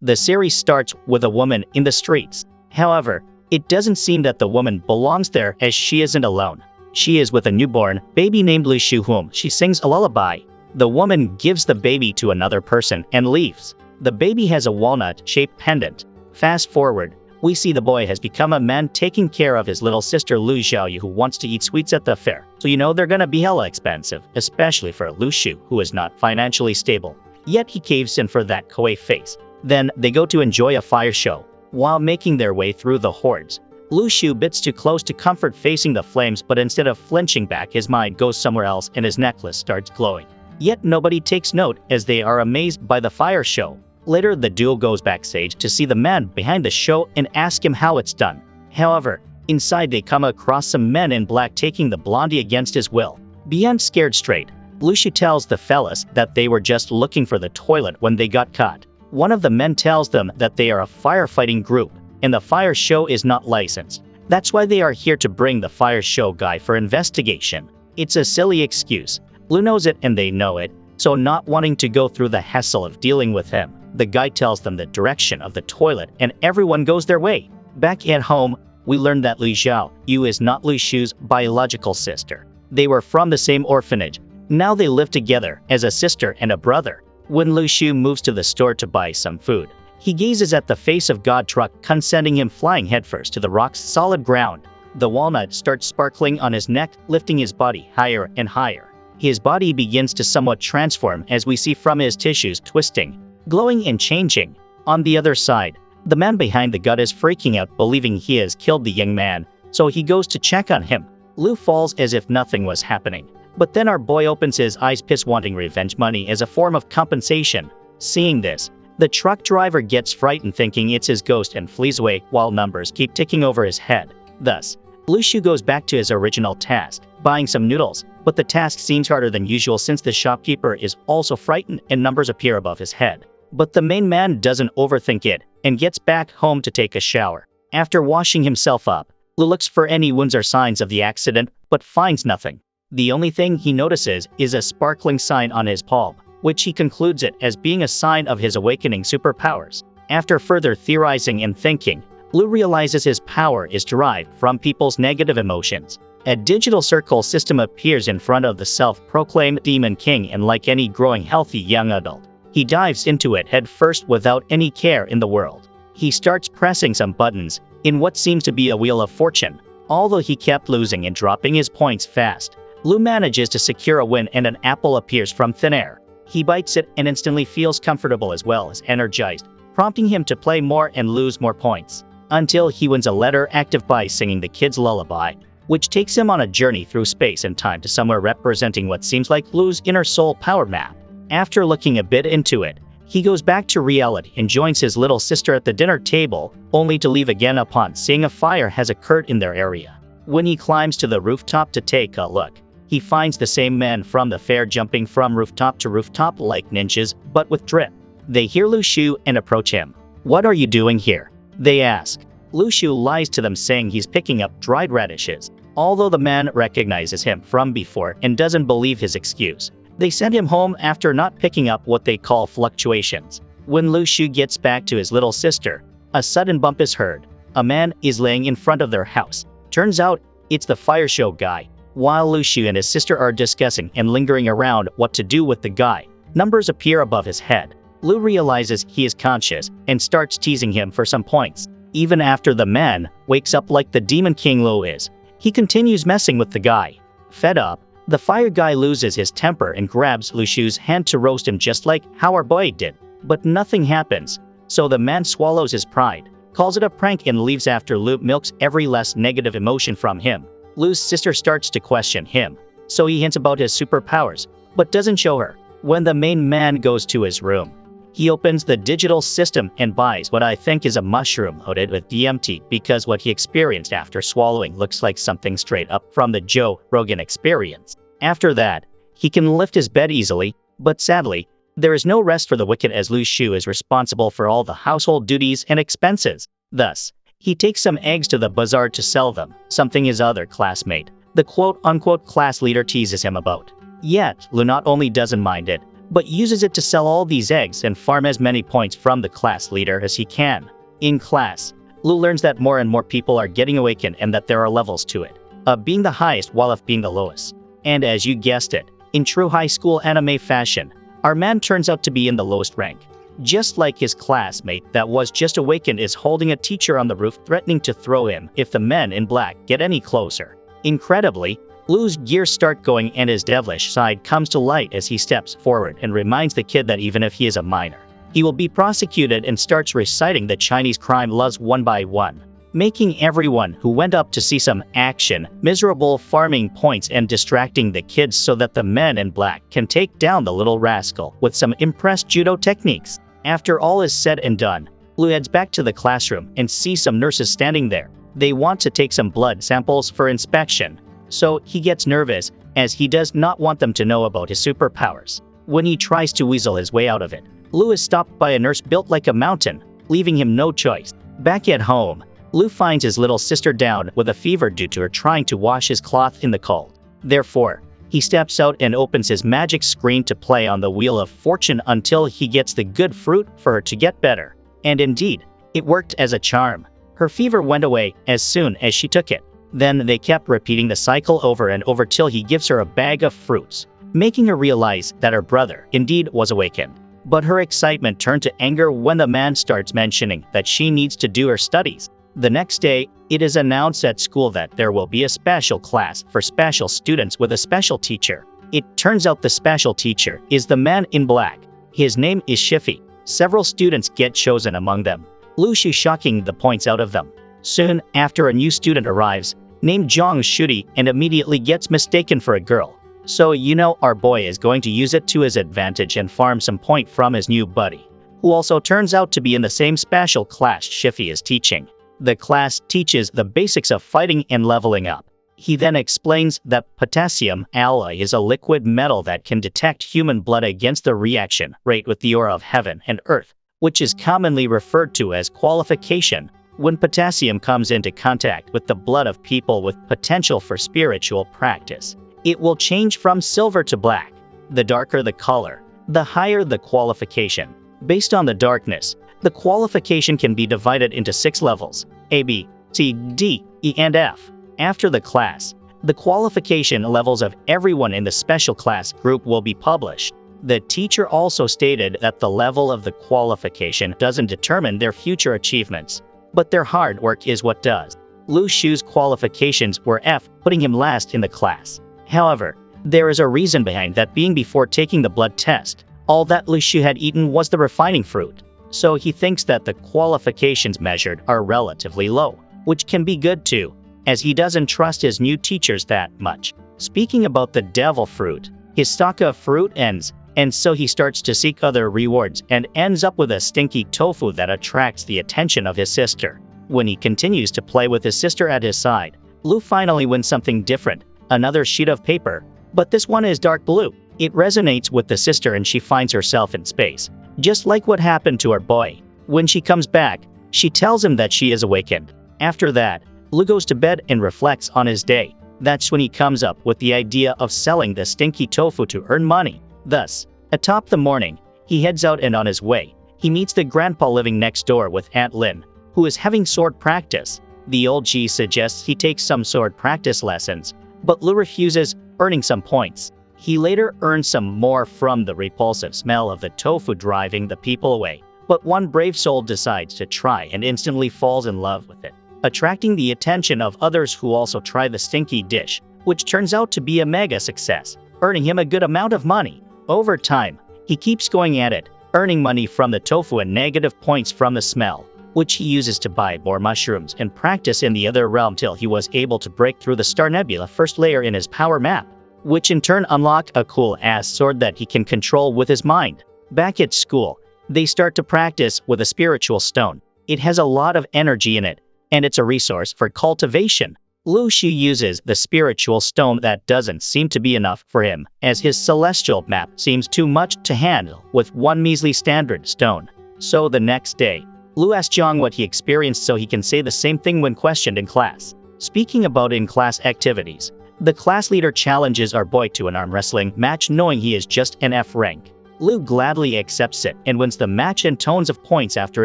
The series starts with a woman in the streets. However, it doesn't seem that the woman belongs there, as she isn't alone. She is with a newborn baby named Lu Shu, whom she sings a lullaby. The woman gives the baby to another person and leaves. The baby has a walnut-shaped pendant. Fast forward, we see the boy has become a man taking care of his little sister Lu Xiaoyu, who wants to eat sweets at the fair. So you know they're gonna be hella expensive, especially for Lu Shu, who is not financially stable. Yet he caves in for that kawaii face. Then they go to enjoy a fire show. While making their way through the hordes, Lu Shu bits too close to comfort facing the flames, but instead of flinching back, his mind goes somewhere else and his necklace starts glowing. Yet nobody takes note, as they are amazed by the fire show. Later, the duo goes backstage to see the man behind the show and ask him how it's done. However, inside they come across some men in black taking the blondie against his will. Beyond scared straight, Lu Shu tells the fellas that they were just looking for the toilet when they got caught. One of the men tells them that they are a firefighting group, and the fire show is not licensed. That's why they are here to bring the fire show guy for investigation. It's a silly excuse. Lu knows it and they know it, so not wanting to go through the hassle of dealing with him, the guy tells them the direction of the toilet and everyone goes their way. Back at home, we learn that Lu Xiaoyu is not Lu Shu's biological sister. They were from the same orphanage. Now they live together as a sister and a brother. When Lu Shu moves to the store to buy some food, he gazes at the face of God truck, sending him flying headfirst to the rock's solid ground. The walnut starts sparkling on his neck, lifting his body higher and higher. His body begins to somewhat transform, as we see from his tissues twisting, glowing and changing. On the other side, the man behind the gut is freaking out, believing he has killed the young man, so he goes to check on him. Lu falls as if nothing was happening. But then our boy opens his eyes, wanting revenge money as a form of compensation. Seeing this, the truck driver gets frightened, thinking it's his ghost, and flees away while numbers keep ticking over his head. Thus, Lu Shu goes back to his original task, buying some noodles, but the task seems harder than usual since the shopkeeper is also frightened and numbers appear above his head. But the main man doesn't overthink it and gets back home to take a shower. After washing himself up, Lu looks for any wounds or signs of the accident, but finds nothing. The only thing he notices is a sparkling sign on his palm, which he concludes it as being a sign of his awakening superpowers. After further theorizing and thinking, Lu realizes his power is derived from people's negative emotions. A digital circle system appears in front of the self-proclaimed Demon King, and like any growing healthy young adult, he dives into it head first without any care in the world. He starts pressing some buttons in what seems to be a wheel of fortune. Although he kept losing and dropping his points fast, Lu manages to secure a win and an apple appears from thin air. He bites it and instantly feels comfortable as well as energized, prompting him to play more and lose more points, until he wins a letter active by singing the kid's lullaby, which takes him on a journey through space and time to somewhere representing what seems like Lu's inner soul power map. After looking a bit into it, he goes back to reality and joins his little sister at the dinner table, only to leave again upon seeing a fire has occurred in their area. When he climbs to the rooftop to take a look, he finds the same men from the fair jumping from rooftop to rooftop like ninjas, but with drip. They hear Lu Shu and approach him. "What are you doing here?" they ask. Lu Shu lies to them, saying he's picking up dried radishes. Although the man recognizes him from before and doesn't believe his excuse, they send him home after not picking up what they call fluctuations. When Lu Shu gets back to his little sister, a sudden bump is heard. A man is laying in front of their house. Turns out, it's the fire show guy. While Lu Shu and his sister are discussing and lingering around what to do with the guy, numbers appear above his head. Lu realizes he is conscious and starts teasing him for some points. Even after the man wakes up like the Demon King Lu is, he continues messing with the guy. Fed up, the fire guy loses his temper and grabs Lu Shu's hand to roast him, just like how our boy did. But nothing happens, so the man swallows his pride, calls it a prank and leaves after Lu milks every less negative emotion from him. Lu's sister starts to question him, so he hints about his superpowers, but doesn't show her. When the main man goes to his room, he opens the digital system and buys what I think is a mushroom loaded with DMT, because what he experienced after swallowing looks like something straight up from the Joe Rogan Experience. After that, he can lift his bed easily, but sadly, there is no rest for the wicked, as Lu Shu is responsible for all the household duties and expenses. Thus, he takes some eggs to the bazaar to sell them, something his other classmate, the quote-unquote class leader, teases him about. Yet, Lu not only doesn't mind it, but uses it to sell all these eggs and farm as many points from the class leader as he can. In class, Lu learns that more and more people are getting awakened and that there are levels to it, being the highest while F being the lowest. And as you guessed it, in true high school anime fashion, our man turns out to be in the lowest rank. Just like his classmate that was just awakened is holding a teacher on the roof threatening to throw him if the men in black get any closer. Incredibly, Lu's gears start going and his devilish side comes to light as he steps forward and reminds the kid that even if he is a minor, he will be prosecuted and starts reciting the Chinese crime laws one by one, making everyone who went up to see some action miserable, farming points and distracting the kids so that the men in black can take down the little rascal with some impressed judo techniques. After all is said and done, Lu heads back to the classroom and sees some nurses standing there. They want to take some blood samples for inspection, so he gets nervous as he does not want them to know about his superpowers. When he tries to weasel his way out of it, Lu is stopped by a nurse built like a mountain, leaving him no choice. Back at home, Lu finds his little sister down with a fever due to her trying to wash his cloth in the cold. Therefore, he steps out and opens his magic screen to play on the Wheel of Fortune until he gets the good fruit for her to get better. And indeed, it worked as a charm. Her fever went away as soon as she took it. Then they kept repeating the cycle over and over till he gives her a bag of fruits, making her realize that her brother indeed was awakened. But her excitement turned to anger when the man starts mentioning that she needs to do her studies. The next day, it is announced at school that there will be a special class for special students with a special teacher. It turns out the special teacher is the man in black. His name is Shiffy. Several students get chosen among them, Lu Shu shocking the points out of them. Soon after, a new student arrives, named Zhang Shudi, and immediately gets mistaken for a girl. So you know our boy is going to use it to his advantage and farm some point from his new buddy, who also turns out to be in the same special class Shiffy is teaching. The class teaches the basics of fighting and leveling up. He then explains that potassium alloy is a liquid metal that can detect human blood against the reaction rate with the aura of heaven and earth, which is commonly referred to as qualification. When potassium comes into contact with the blood of people with potential for spiritual practice, it will change from silver to black. The darker the color, the higher the qualification. Based on the darkness, the qualification can be divided into 6 levels: A, B, C, D, E, and F. After the class, the qualification levels of everyone in the special class group will be published. The teacher also stated that the level of the qualification doesn't determine their future achievements, but their hard work is what does. Lu Shu's qualifications were F, putting him last in the class. However, there is a reason behind that, being before taking the blood test, all that Lu Shu had eaten was the refining fruit. So he thinks that the qualifications measured are relatively low, which can be good too, as he doesn't trust his new teachers that much. Speaking about the devil fruit, his stock of fruit ends, and so he starts to seek other rewards and ends up with a stinky tofu that attracts the attention of his sister. When he continues to play with his sister at his side, Lu finally wins something different, another sheet of paper, but this one is dark blue. It resonates with the sister and she finds herself in space, just like what happened to her boy. When she comes back, she tells him that she is awakened. After that, Lu goes to bed and reflects on his day. That's when he comes up with the idea of selling the stinky tofu to earn money. Thus, atop the morning, he heads out, and on his way, he meets the grandpa living next door with Aunt Lin, who is having sword practice. The old G suggests he takes some sword practice lessons, but Lu refuses, earning some points. He later earns some more from the repulsive smell of the tofu driving the people away, but one brave soul decides to try and instantly falls in love with it, attracting the attention of others who also try the stinky dish, which turns out to be a mega success, earning him a good amount of money. Over time, he keeps going at it, earning money from the tofu and negative points from the smell, which he uses to buy more mushrooms and practice in the other realm till he was able to break through the Star Nebula first layer in his power map, which in turn unlock a cool-ass sword that he can control with his mind. Back at school, they start to practice with a spiritual stone. It has a lot of energy in it, and it's a resource for cultivation. Lu Shu uses the spiritual stone that doesn't seem to be enough for him, as his celestial map seems too much to handle with one measly standard stone. So the next day, Lu asks Zhang what he experienced so he can say the same thing when questioned in class. Speaking about in-class activities, the class leader challenges our boy to an arm wrestling match knowing he is just an F rank. Lu gladly accepts it and wins the match in tons of points after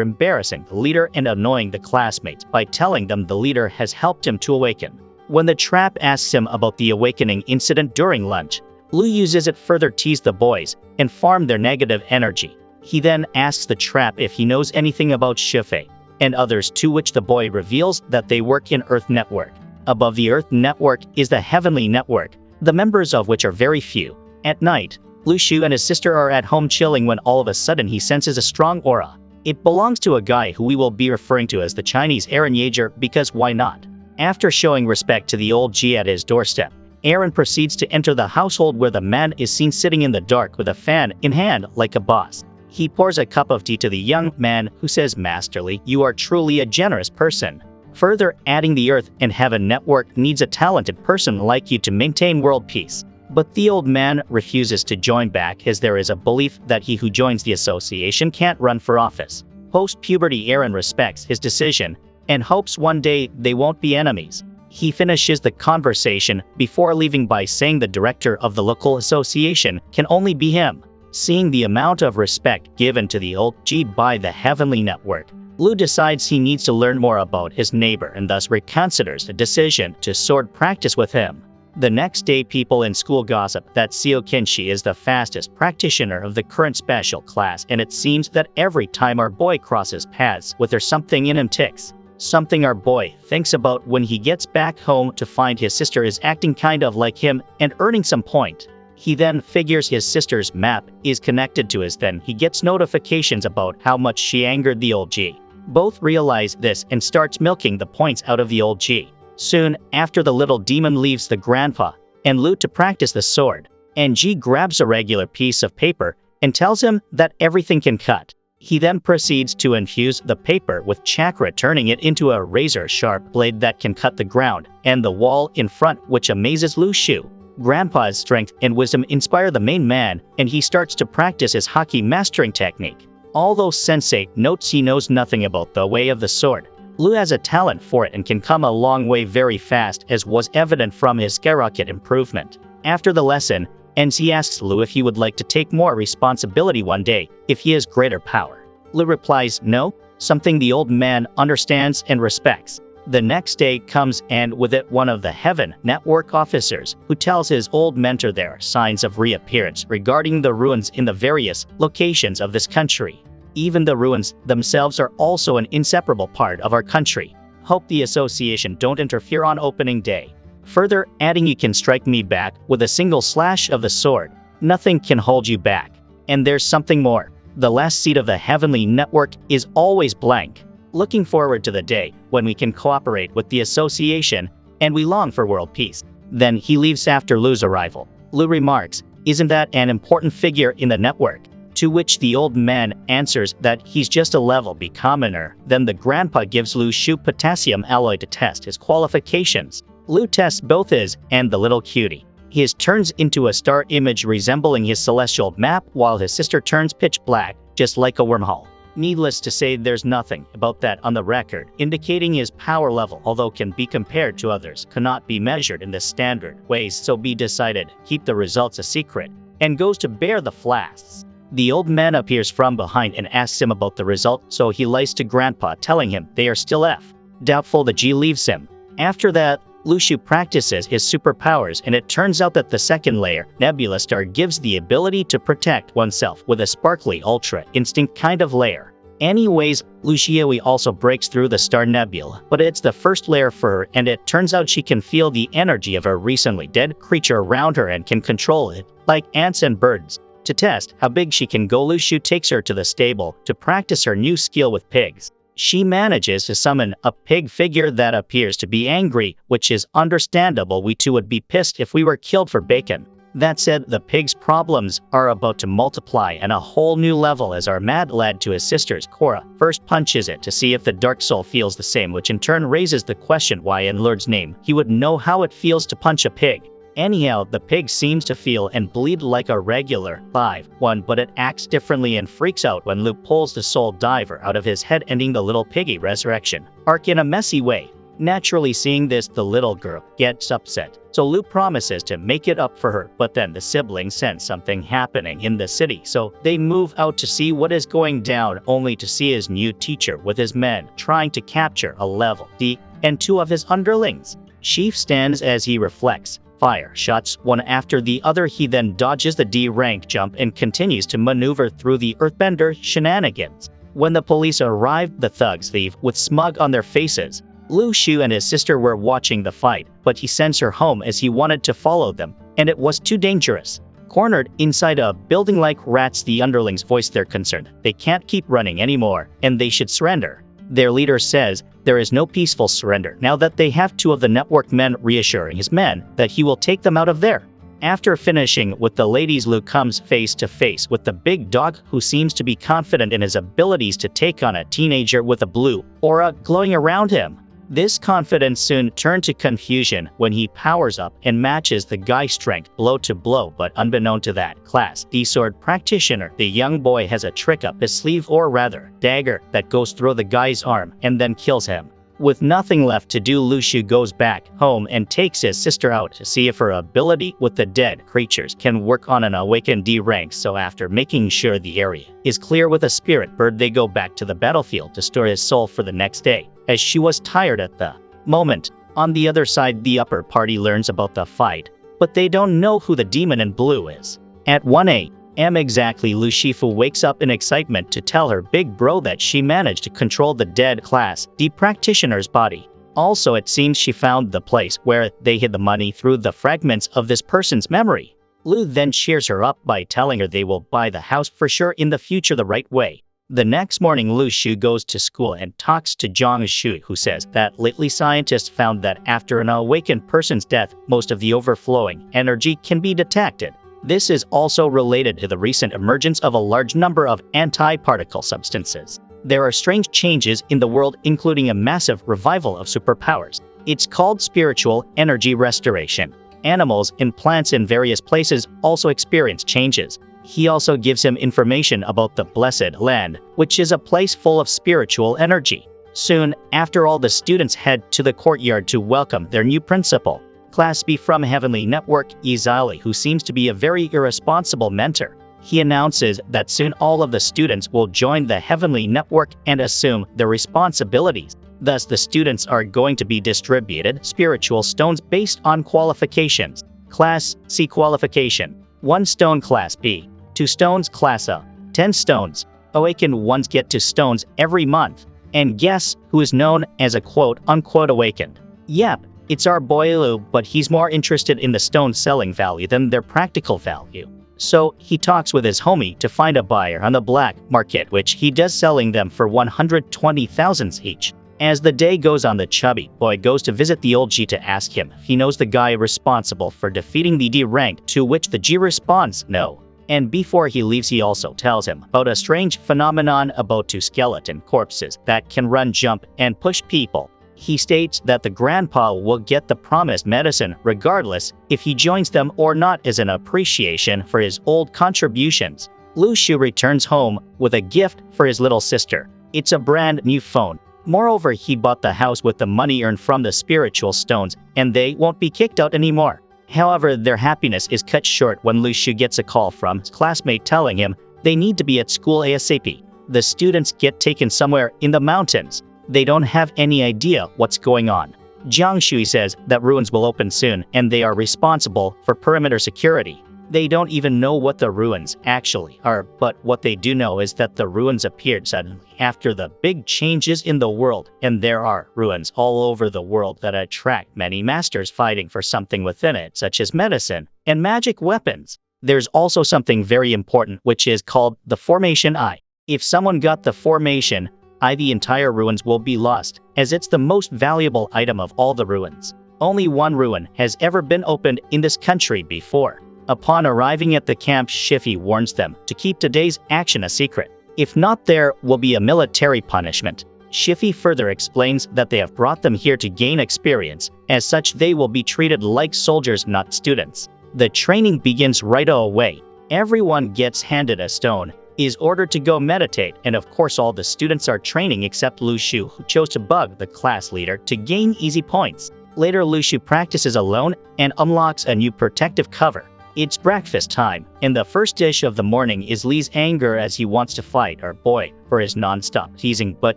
embarrassing the leader and annoying the classmates by telling them the leader has helped him to awaken. When the trap asks him about the awakening incident during lunch, Lu uses it further tease the boys and farm their negative energy. He then asks the trap if he knows anything about Shifei and others, to which the boy reveals that they work in Earth Network. Above the Earth Network is the Heavenly Network, the members of which are very few. At night, Lu Shu and his sister are at home chilling when all of a sudden he senses a strong aura. It belongs to a guy who we will be referring to as the Chinese Aaron Yeager, because why not? After showing respect to the old G at his doorstep, Aaron proceeds to enter the household where the man is seen sitting in the dark with a fan in hand like a boss. He pours a cup of tea to the young man, who says masterly, "You are truly a generous person." Further adding, the Earth and Heaven Network needs a talented person like you to maintain world peace. But the old man refuses to join back, as there is a belief that he who joins the association can't run for office. Post-puberty, Aaron respects his decision and hopes one day they won't be enemies. He finishes the conversation before leaving by saying the director of the local association can only be him. Seeing the amount of respect given to the old G by the Heavenly Network, Lu decides he needs to learn more about his neighbor and thus reconsiders the decision to sword practice with him. The next day, people in school gossip that Seo Kinshi is the fastest practitioner of the current special class, and it seems that every time our boy crosses paths with her, something in him ticks. Something our boy thinks about when he gets back home to find his sister is acting kind of like him and earning some point. He then figures his sister's map is connected to his, then he gets notifications about how much she angered the old G. Both realize this and starts milking the points out of the old G. Soon after, the little demon leaves the grandpa and Lu to practice the sword, and G grabs a regular piece of paper and tells him that everything can cut. He then proceeds to infuse the paper with chakra, turning it into a razor-sharp blade that can cut the ground and the wall in front, which amazes Lu Shu. Grandpa's strength and wisdom inspire the main man, and he starts to practice his hockey mastering technique. Although Sensei notes he knows nothing about the way of the sword, Lu has a talent for it and can come a long way very fast, as was evident from his skyrocket improvement. After the lesson, NC asks Lu if he would like to take more responsibility one day if he has greater power. Lu replies no, something the old man understands and respects. The next day comes, and with it one of the Heaven Network officers, who tells his old mentor there are signs of reappearance regarding the ruins in the various locations of this country. Even the ruins themselves are also an inseparable part of our country. Hope the association don't interfere on opening day. Further adding, you can strike me back with a single slash of the sword. Nothing can hold you back. And there's something more. The last seat of the Heavenly Network is always blank. Looking forward to the day when we can cooperate with the association, and we long for world peace. Then he leaves after Lu's arrival. Lu remarks, "Isn't that an important figure in the network?" To which the old man answers that he's just a level B commoner. Then the grandpa gives Lu Shu potassium alloy to test his qualifications. Lu tests both his and the little cutie. His turns into a star image resembling his celestial map, while his sister turns pitch black, just like a wormhole. Needless to say, there's nothing about that on the record, indicating his power level, although can be compared to others, cannot be measured in the standard ways, so be decided, keep the results a secret, and goes to bear the flasks. The old man appears from behind and asks him about the result, so he lies to Grandpa, telling him they are still F. Doubtful, the G leaves him. After that, Lu Shu practices his superpowers, and it turns out that the second layer, Nebula Star, gives the ability to protect oneself with a sparkly Ultra Instinct kind of layer. Anyways, Lu Xiaohui also breaks through the Star Nebula, but it's the first layer for her, and it turns out she can feel the energy of a recently dead creature around her and can control it, like ants and birds. To test how big she can go, Lu Shu takes her to the stable to practice her new skill with pigs. She manages to summon a pig figure that appears to be angry, which is understandable. We too would be pissed if we were killed for bacon. That said, the pig's problems are about to multiply and a whole new level as our mad lad to his sister's Cora first punches it to see if the dark soul feels the same, which in turn raises the question why in Lord's name he would know how it feels to punch a pig. Anyhow, the pig seems to feel and bleed like a regular live one, but it acts differently and freaks out when Luke pulls the soul diver out of his head, ending the little piggy resurrection arc in a messy way. Naturally, seeing this, the little girl gets upset. So Lu promises to make it up for her, but then the siblings sense something happening in the city, so they move out to see what is going down, only to see his new teacher with his men trying to capture a level D and two of his underlings. Chief stands as he reflects, fire shots one after the other. He then dodges the D rank jump and continues to maneuver through the earthbender shenanigans. When the police arrived, the thugs leave with smug on their faces. Lu Shu and his sister were watching the fight, but he sends her home as he wanted to follow them, and it was too dangerous. Cornered inside a building like rats, the underlings voice their concern. They can't keep running anymore, and they should surrender. Their leader says there is no peaceful surrender now that they have two of the network men, reassuring his men that he will take them out of there. After finishing with the ladies, Lu comes face to face with the big dog, who seems to be confident in his abilities to take on a teenager with a blue aura glowing around him. This confidence soon turned to confusion when he powers up and matches the guy's strength blow to blow, but unbeknown to that Class D sword practitioner, the young boy has a trick up his sleeve, or rather, dagger, that goes through the guy's arm and then kills him. With nothing left to do, Lu Shu goes back home and takes his sister out to see if her ability with the dead creatures can work on an awakened D rank. So after making sure the area is clear with a spirit bird, they go back to the battlefield to store his soul for the next day, as she was tired at the moment. On the other side, the upper party learns about the fight, but they don't know who the demon in blue is. At 1 a.m. exactly, Lu Shifu wakes up in excitement to tell her big bro that she managed to control the dead Class D practitioner's body. Also, it seems she found the place where they hid the money through the fragments of this person's memory. Lu then cheers her up by telling her they will buy the house for sure in the future the right way. The next morning, Lu Shu goes to school and talks to Zhang Shui, who says that lately scientists found that after an awakened person's death, most of the overflowing energy can be detected. This is also related to the recent emergence of a large number of anti-particle substances. There are strange changes in the world, including a massive revival of superpowers. It's called spiritual energy restoration. Animals and plants in various places also experience changes. He also gives him information about the Blessed Land, which is a place full of spiritual energy. Soon after, all the students head to the courtyard to welcome their new principal. Class B from Heavenly Network, Izali, who seems to be a very irresponsible mentor. He announces that soon all of the students will join the Heavenly Network and assume their responsibilities. Thus, the students are going to be distributed spiritual stones based on qualifications. Class C qualification: 1 stone Class B, 2 stones Class A, 10 stones. Awakened ones get 2 stones every month. And guess who is known as a quote-unquote awakened? Yep, it's our boy Lu, but he's more interested in the stone selling value than their practical value. So he talks with his homie to find a buyer on the black market, which he does, selling them for 120,000 each. As the day goes on, the chubby boy goes to visit the old G to ask him if he knows the guy responsible for defeating the D rank, to which the G responds no. And before he leaves, he also tells him about a strange phenomenon about 2 skeleton corpses that can run, jump, and push people. He states that the grandpa will get the promised medicine regardless if he joins them or not, as an appreciation for his old contributions. Lu Shu returns home with a gift for his little sister. It's a brand new phone. Moreover, he bought the house with the money earned from the spiritual stones, and they won't be kicked out anymore. However, their happiness is cut short when Lu Shu gets a call from his classmate telling him they need to be at school ASAP. The students get taken somewhere in the mountains. They don't have any idea what's going on. Jiang Shui says that ruins will open soon, and they are responsible for perimeter security. They don't even know what the ruins actually are, but what they do know is that the ruins appeared suddenly after the big changes in the world, and there are ruins all over the world that attract many masters fighting for something within it, such as medicine and magic weapons. There's also something very important, which is called the Formation Eye. If someone got the Formation Eye, the entire ruins will be lost, as it's the most valuable item of all the ruins. Only one ruin has ever been opened in this country before. Upon arriving at the camp, Shifi warns them to keep today's action a secret. If not, there will be a military punishment. Shifi further explains that they have brought them here to gain experience. As such, they will be treated like soldiers, not students. The training begins right away. Everyone gets handed a stone, is ordered to go meditate, and of course all the students are training except Lu Shu, who chose to bug the class leader to gain easy points. Later Lu Shu practices alone and unlocks a new protective cover. It's breakfast time, and the first dish of the morning is Li's anger as he wants to fight our boy for his non-stop teasing, but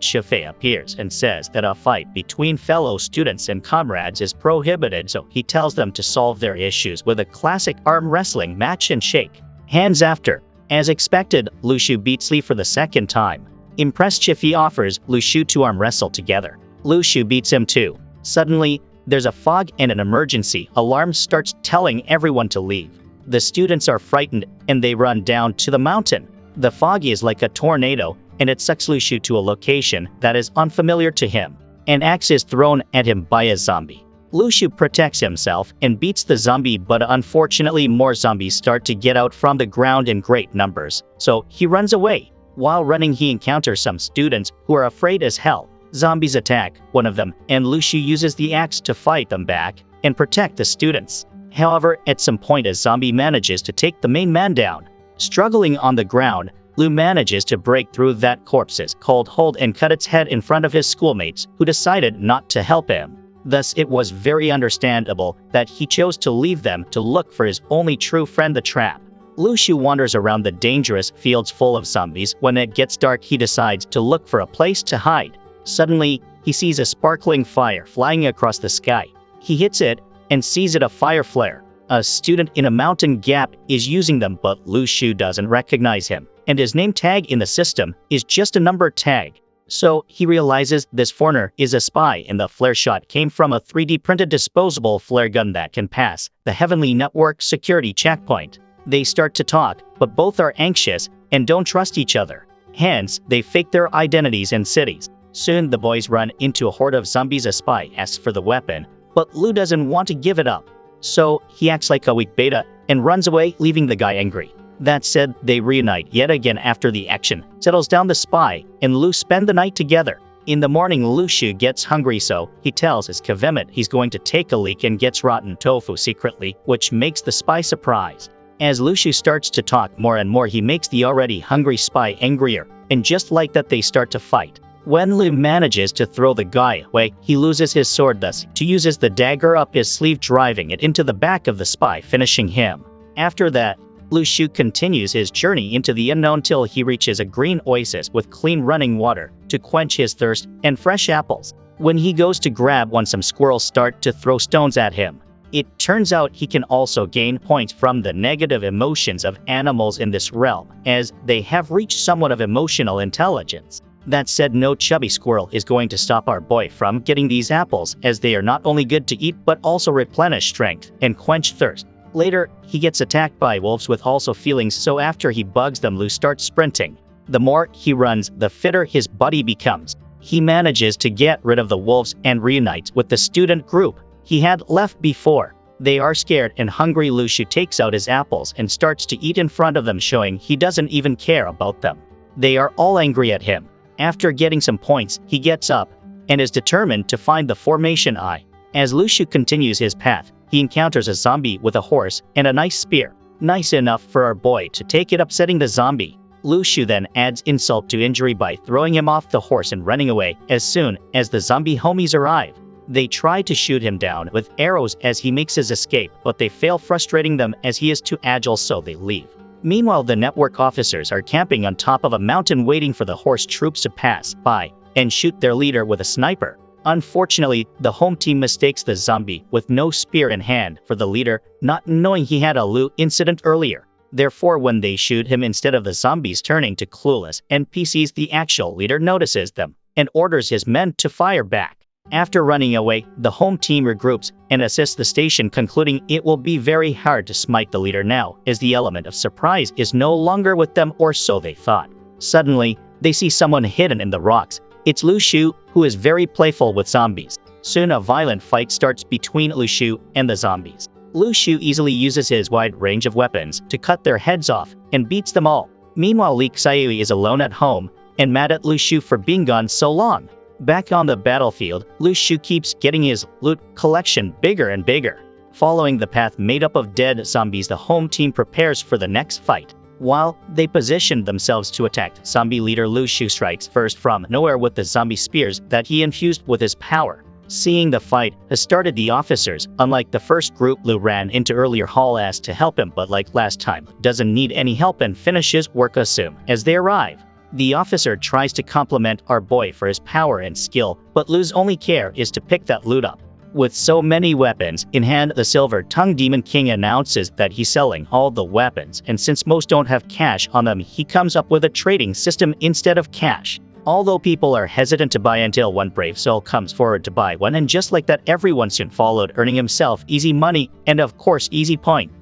Shifei appears and says that a fight between fellow students and comrades is prohibited, so he tells them to solve their issues with a classic arm wrestling match and shake hands after. As expected, Lu Shu beats Li for the second time. Impressed, Shifei offers Lu Shu to arm wrestle together. Lu Shu beats him too. Suddenly, there's a fog and an emergency alarm starts telling everyone to leave. The students are frightened and they run down to the mountain. The fog is like a tornado and it sucks Lu Shu to a location that is unfamiliar to him. An axe is thrown at him by a zombie. Lu Shu protects himself and beats the zombie, but unfortunately more zombies start to get out from the ground in great numbers, so he runs away. While running he encounters some students who are afraid as hell. Zombies attack one of them and Lu Shu uses the axe to fight them back and protect the students. However, at some point a zombie manages to take the main man down. Struggling on the ground, Lu manages to break through that corpse's cold hold and cut its head in front of his schoolmates, who decided not to help him. Thus it was very understandable that he chose to leave them to look for his only true friend, the trap. Lu Shu wanders around the dangerous fields full of zombies. When it gets dark he decides to look for a place to hide. Suddenly, he sees a sparkling fire flying across the sky. He hits it and sees it a fire flare. A student in a mountain gap is using them, but Lu Shu doesn't recognize him, and his name tag in the system is just a number tag. So he realizes this foreigner is a spy, and the flare shot came from a 3D printed disposable flare gun that can pass the Heavenly Network security checkpoint. They start to talk, but both are anxious and don't trust each other. Hence, they fake their identities and cities. Soon the boys run into a horde of zombies. A spy asks for the weapon, but Lu doesn't want to give it up. So he acts like a weak beta and runs away, leaving the guy angry. That said, they reunite yet again after the action settles down. The spy and Lu spend the night together. In the morning Lu Shu gets hungry, so he tells his Kavemet he's going to take a leak and gets rotten tofu secretly, which makes the spy surprised. As Lu Shu starts to talk more and more he makes the already hungry spy angrier, and just like that they start to fight. When Lu manages to throw the guy away, he loses his sword, thus he uses the dagger up his sleeve, driving it into the back of the spy, finishing him. After that, Lu Shu continues his journey into the unknown till he reaches a green oasis with clean running water to quench his thirst and fresh apples. When he goes to grab one, some squirrels start to throw stones at him. It turns out he can also gain points from the negative emotions of animals in this realm, as they have reached somewhat of emotional intelligence. That said, no chubby squirrel is going to stop our boy from getting these apples, as they are not only good to eat but also replenish strength and quench thirst. Later, he gets attacked by wolves with also feelings, so after he bugs them Lu starts sprinting. The more he runs, the fitter his body becomes. He manages to get rid of the wolves and reunites with the student group he had left before. They are scared and hungry. Lu Shu takes out his apples and starts to eat in front of them, showing he doesn't even care about them. They are all angry at him. After getting some points, he gets up and is determined to find the formation eye. As Lu Shu continues his path, he encounters a zombie with a horse and a nice spear. Nice enough for our boy to take it, upsetting the zombie. Lu Shu then adds insult to injury by throwing him off the horse and running away. As soon as the zombie homies arrive, they try to shoot him down with arrows as he makes his escape, but they fail, frustrating them as he is too agile, so they leave. Meanwhile, the network officers are camping on top of a mountain waiting for the horse troops to pass by and shoot their leader with a sniper. Unfortunately, the home team mistakes the zombie with no spear in hand for the leader, not knowing he had a loot incident earlier. Therefore, when they shoot him instead of the zombies turning to clueless NPCs, the actual leader notices them and orders his men to fire back. After running away, the home team regroups and assists the station, concluding it will be very hard to smite the leader now, as the element of surprise is no longer with them, or so they thought. Suddenly, they see someone hidden in the rocks. It's Lu Shu, who is very playful with zombies. Soon a violent fight starts between Lu Shu and the zombies. Lu Shu easily uses his wide range of weapons to cut their heads off and beats them all. Meanwhile, Li Xiaoyu is alone at home and mad at Lu Shu for being gone so long. Back on the battlefield, Lu Shu keeps getting his loot collection bigger and bigger. Following the path made up of dead zombies, the home team prepares for the next fight. While they positioned themselves to attack, zombie leader Lu Shu strikes first from nowhere with the zombie spears that he infused with his power. Seeing the fight has started, the officers, unlike the first group Lu ran into earlier, Hall asked to help him, but like last time, doesn't need any help and finishes work as soon as they arrive. The officer tries to compliment our boy for his power and skill, but Lu's only care is to pick that loot up. With so many weapons in hand, the Silver-Tongued Demon King announces that he's selling all the weapons, and since most don't have cash on them, he comes up with a trading system instead of cash. Although people are hesitant to buy until one brave soul comes forward to buy one, and just like that everyone soon followed, earning himself easy money and of course easy point.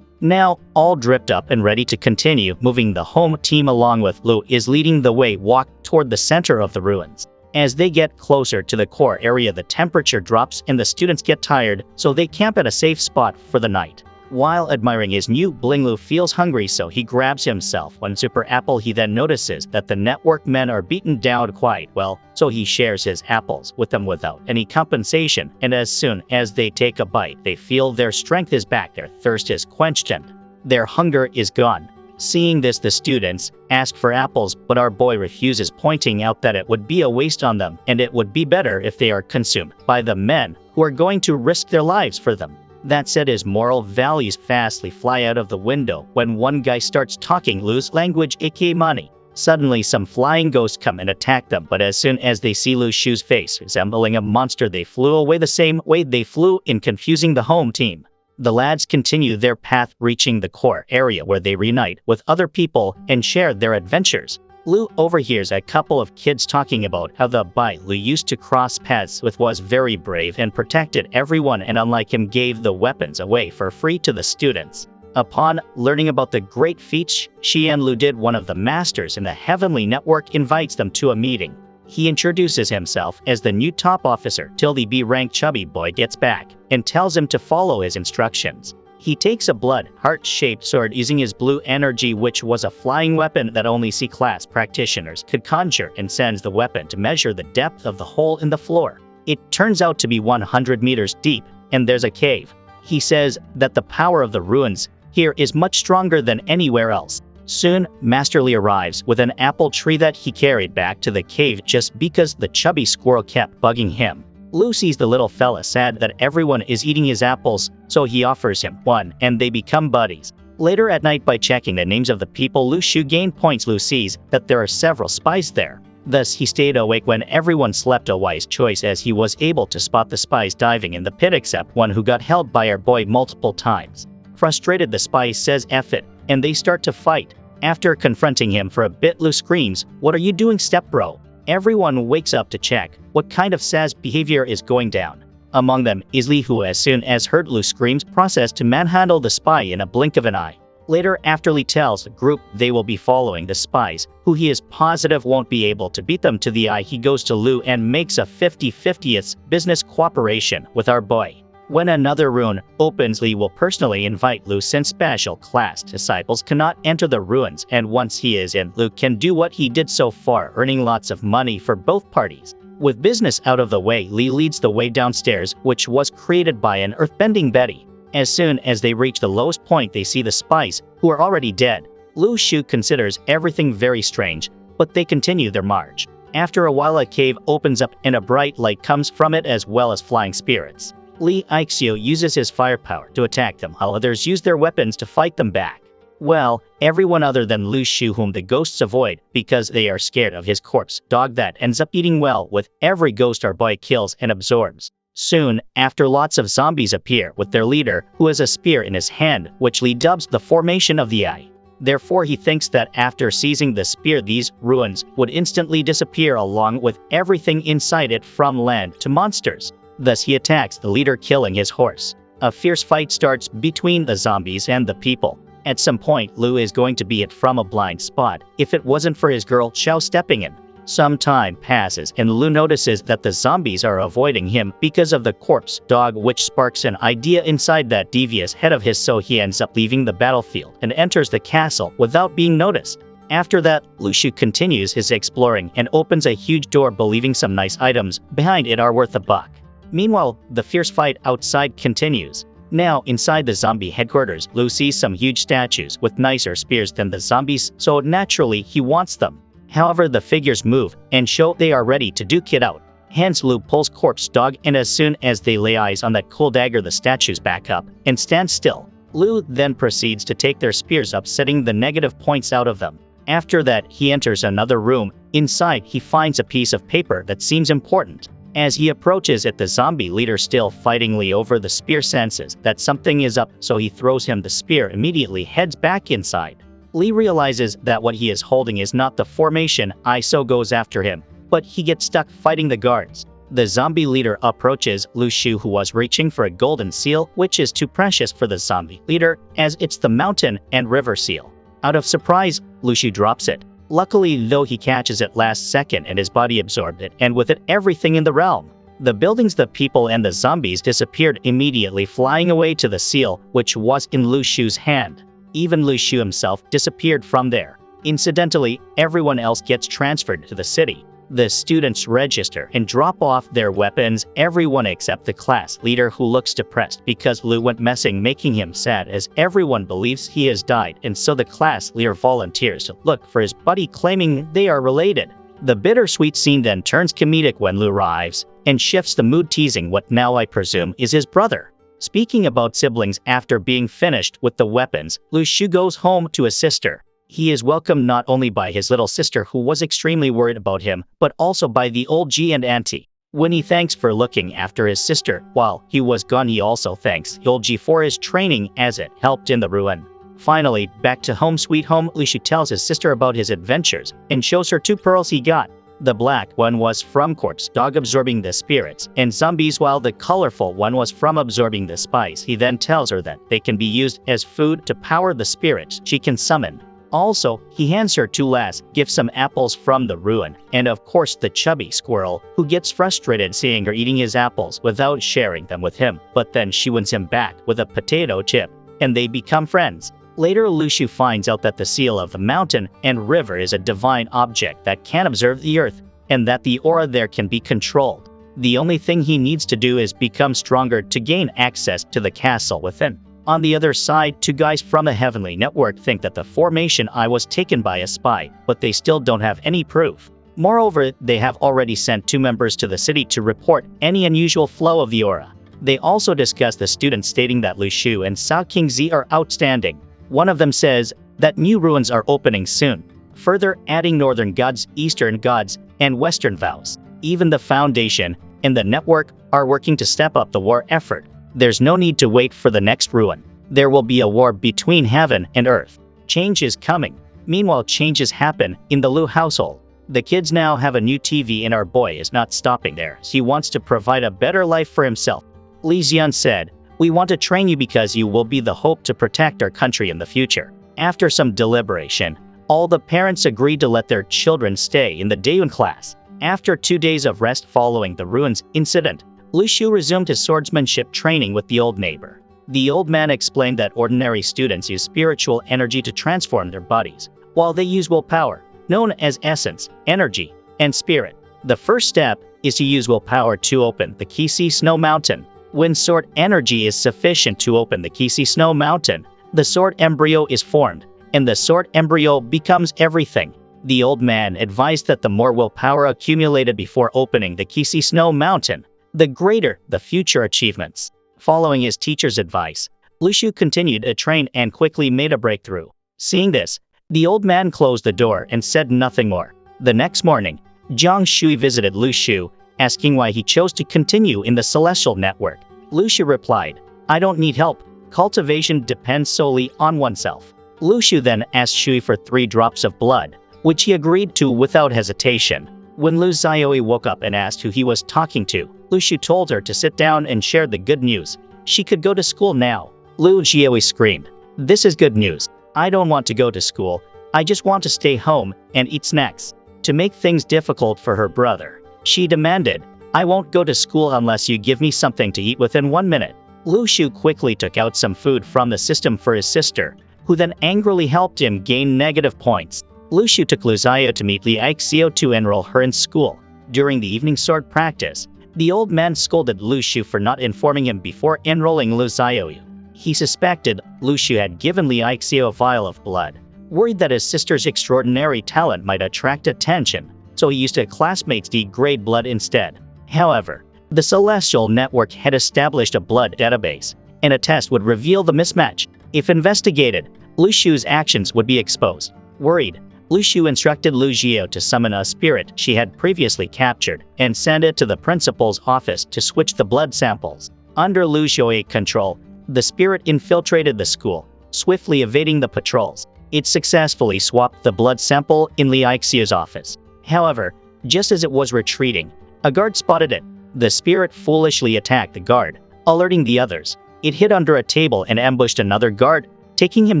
Now, all dripped up and ready to continue, moving the home team along with Lu is leading the way, walk toward the center of the ruins. As they get closer to the core area, the temperature drops and the students get tired, so they camp at a safe spot for the night. While admiring his new bling, Lu feels hungry, so he grabs himself one super apple. He then notices that the network men are beaten down quite well, so he shares his apples with them without any compensation, and as soon as they take a bite, they feel their strength is back, their thirst is quenched, and their hunger is gone. Seeing this, the students ask for apples, but our boy refuses, pointing out that it would be a waste on them, and it would be better if they are consumed by the men who are going to risk their lives for them. That said, his moral values fastly fly out of the window when one guy starts talking Lu's language, aka money. Suddenly, some flying ghosts come and attack them, but as soon as they see Lu Shu's face resembling a monster, they flew away the same way they flew in, confusing the home team. The lads continue their path, reaching the core area where they reunite with other people and share their adventures. Lu overhears a couple of kids talking about how the boy Lu used to cross paths with was very brave and protected everyone, and unlike him gave the weapons away for free to the students. Upon learning about the great feats she and Lu did, one of the masters in the Heavenly Network invites them to a meeting. He introduces himself as the new top officer till the B-rank chubby boy gets back and tells him to follow his instructions. He takes a blood heart-shaped sword using his blue energy, which was a flying weapon that only C-class practitioners could conjure, and sends the weapon to measure the depth of the hole in the floor. It turns out to be 100 meters deep, and there's a cave. He says that the power of the ruins here is much stronger than anywhere else. Soon, Master Lee arrives with an apple tree that he carried back to the cave just because the chubby squirrel kept bugging him. Lu sees the little fella sad that everyone is eating his apples, so he offers him one, and they become buddies. Later at night, by checking the names of the people Lu Shu gained points, Lu sees that there are several spies there. Thus, he stayed awake when everyone slept, a wise choice as he was able to spot the spies diving in the pit except one who got held by our boy multiple times. Frustrated, the spy says F it, and they start to fight. After confronting him for a bit, Lu screams, "What are you doing, step bro?" Everyone wakes up to check what kind of Saz behavior is going down. Among them is Lee, who as soon as heard Lu screams, processed to manhandle the spy in a blink of an eye. Later, after Lee tells the group they will be following the spies, who he is positive won't be able to beat them to the eye, he goes to Lu and makes a 50-50th business cooperation with our boy. When another ruin opens, Lee will personally invite Lu, since special class disciples cannot enter the ruins, and once he is in, Lu can do what he did so far, earning lots of money for both parties. With business out of the way, Lee leads the way downstairs, which was created by an earthbending Betty. As soon as they reach the lowest point, they see the spies, who are already dead. Lu Shu considers everything very strange, but they continue their march. After a while, a cave opens up and a bright light comes from it, as well as flying spirits. Lee Ixio uses his firepower to attack them, while others use their weapons to fight them back. Well, everyone other than Lu Shu, whom the ghosts avoid because they are scared of his corpse dog that ends up eating well with every ghost our boy kills and absorbs. Soon after, lots of zombies appear with their leader, who has a spear in his hand, which Lee dubs the formation of the eye. Therefore, he thinks that after seizing the spear, these ruins would instantly disappear along with everything inside it, from land to monsters. Thus, he attacks the leader, killing his horse. A fierce fight starts between the zombies and the people. At some point, Lu is going to be hit from a blind spot if it wasn't for his girl Xiao stepping in. Some time passes and Lu notices that the zombies are avoiding him because of the corpse dog, which sparks an idea inside that devious head of his, so he ends up leaving the battlefield and enters the castle without being noticed. After that, Lu Shu continues his exploring and opens a huge door, believing some nice items behind it are worth a buck. Meanwhile, the fierce fight outside continues. Now, inside the zombie headquarters, Lu sees some huge statues with nicer spears than the zombies, so naturally he wants them. However, the figures move and show they are ready to duke it out. Hence, Lu pulls corpse dog, and as soon as they lay eyes on that cool dagger, the statues back up and stand still. Lu then proceeds to take their spears up, setting the negative points out of them. After that, he enters another room. Inside, he finds a piece of paper that seems important. As he approaches it, the zombie leader, still fightingly over the spear, senses that something is up, so he throws him the spear, immediately heads back inside. Lee realizes that what he is holding is not the formation, so goes after him, but he gets stuck fighting the guards. The zombie leader approaches Lu Shu, who was reaching for a golden seal, which is too precious for the zombie leader, as it's the mountain and river seal. Out of surprise, Lu Shu drops it. Luckily, though, he catches it last second and his body absorbed it, and with it everything in the realm. The buildings, the people, and the zombies disappeared immediately, flying away to the seal, which was in Lu Shu's hand. Even Lu Shu himself disappeared from there. Incidentally, everyone else gets transferred to the city. The students register and drop off their weapons, everyone except the class leader, who looks depressed because Lu went missing, making him sad as everyone believes he has died, and so the class leader volunteers to look for his buddy, claiming they are related. The bittersweet scene then turns comedic when Lu arrives and shifts the mood, teasing what now I presume is his brother. Speaking about siblings, after being finished with the weapons, Lu Shu goes home to his sister. He is welcomed not only by his little sister, who was extremely worried about him, but also by the old G and auntie. When he thanks for looking after his sister while he was gone, he also thanks the old G for his training, as it helped in the ruin. Finally, back to home sweet home, Lu Shu tells his sister about his adventures and shows her 2 pearls he got. The black one was from corpse dog absorbing the spirits and zombies, while the colorful one was from absorbing the spice. He then tells her that they can be used as food to power the spirits she can summon. Also, he hands her 2 last gifts, some apples from the ruin, and of course the chubby squirrel, who gets frustrated seeing her eating his apples without sharing them with him, but then she wins him back with a potato chip, and they become friends. Later, Lu Shu finds out that the seal of the mountain and river is a divine object that can observe the earth, and that the aura there can be controlled. The only thing he needs to do is become stronger to gain access to the castle within. On the other side, 2 guys from the Heavenly Network think that the formation was taken by a spy, but they still don't have any proof. Moreover, they have already sent 2 members to the city to report any unusual flow of the aura. They also discuss the students, stating that Lu Shu and Sao King Z are outstanding. One of them says that new ruins are opening soon, further adding northern gods, eastern gods, and western vows. Even the Foundation and the network are working to step up the war effort. There's no need to wait for the next ruin. There will be a war between heaven and earth. Change is coming. Meanwhile, changes happen in the Lu household. The kids now have a new TV, and our boy is not stopping there. He wants to provide a better life for himself. Li Xian said, "We want to train you because you will be the hope to protect our country in the future." After some deliberation, all the parents agreed to let their children stay in the Daeyun class. After 2 days of rest following the ruins incident, Lu Shu resumed his swordsmanship training with the old neighbor. The old man explained that ordinary students use spiritual energy to transform their bodies, while they use willpower, known as essence, energy, and spirit. The first step is to use willpower to open the Kisi Snow Mountain. When sword energy is sufficient to open the Kisi Snow Mountain, the sword embryo is formed, and the sword embryo becomes everything. The old man advised that the more willpower accumulated before opening the Kisi Snow Mountain, the greater the future achievements. Following his teacher's advice, Lu Shu continued to train and quickly made a breakthrough. Seeing this, the old man closed the door and said nothing more. The next morning, Jiang Shui visited Lu Shu, asking why he chose to continue in the Celestial Network. Lu Shu replied, "I don't need help. Cultivation depends solely on oneself." Lu Shu then asked Shui for 3 drops of blood, which he agreed to without hesitation. When Lu Xiaoyi woke up and asked who he was talking to, Lu Shu told her to sit down and share the good news. She could go to school now. Lu Xiaoyi screamed, "This is good news. I don't want to go to school. I just want to stay home and eat snacks." To make things difficult for her brother, she demanded, "I won't go to school unless you give me something to eat within 1 minute." Lu Shu quickly took out some food from the system for his sister, who then angrily helped him gain negative points. Lu Shu took Lu Xiao to meet Li Aixio to enroll her in school. During the evening sword practice, The old man scolded Lu Xu for not informing him before enrolling Lu Xiaoyu. He suspected Lu Xu had given Li Aixio a vial of blood, worried that his sister's extraordinary talent might attract attention, so he used a classmate's D-grade blood instead. However, the Celestial Network had established a blood database, and a test would reveal the mismatch. If investigated, Lu Xu's actions would be exposed. Worried, Lu Xu instructed Lu Jiao to summon a spirit she had previously captured and send it to the principal's office to switch the blood samples. Under Lu Xiao's control, the spirit infiltrated the school, swiftly evading the patrols. It successfully swapped the blood sample in Li Aixio's office. However, just as it was retreating, a guard spotted it. The spirit foolishly attacked the guard, alerting the others. It hid under a table and ambushed another guard, taking him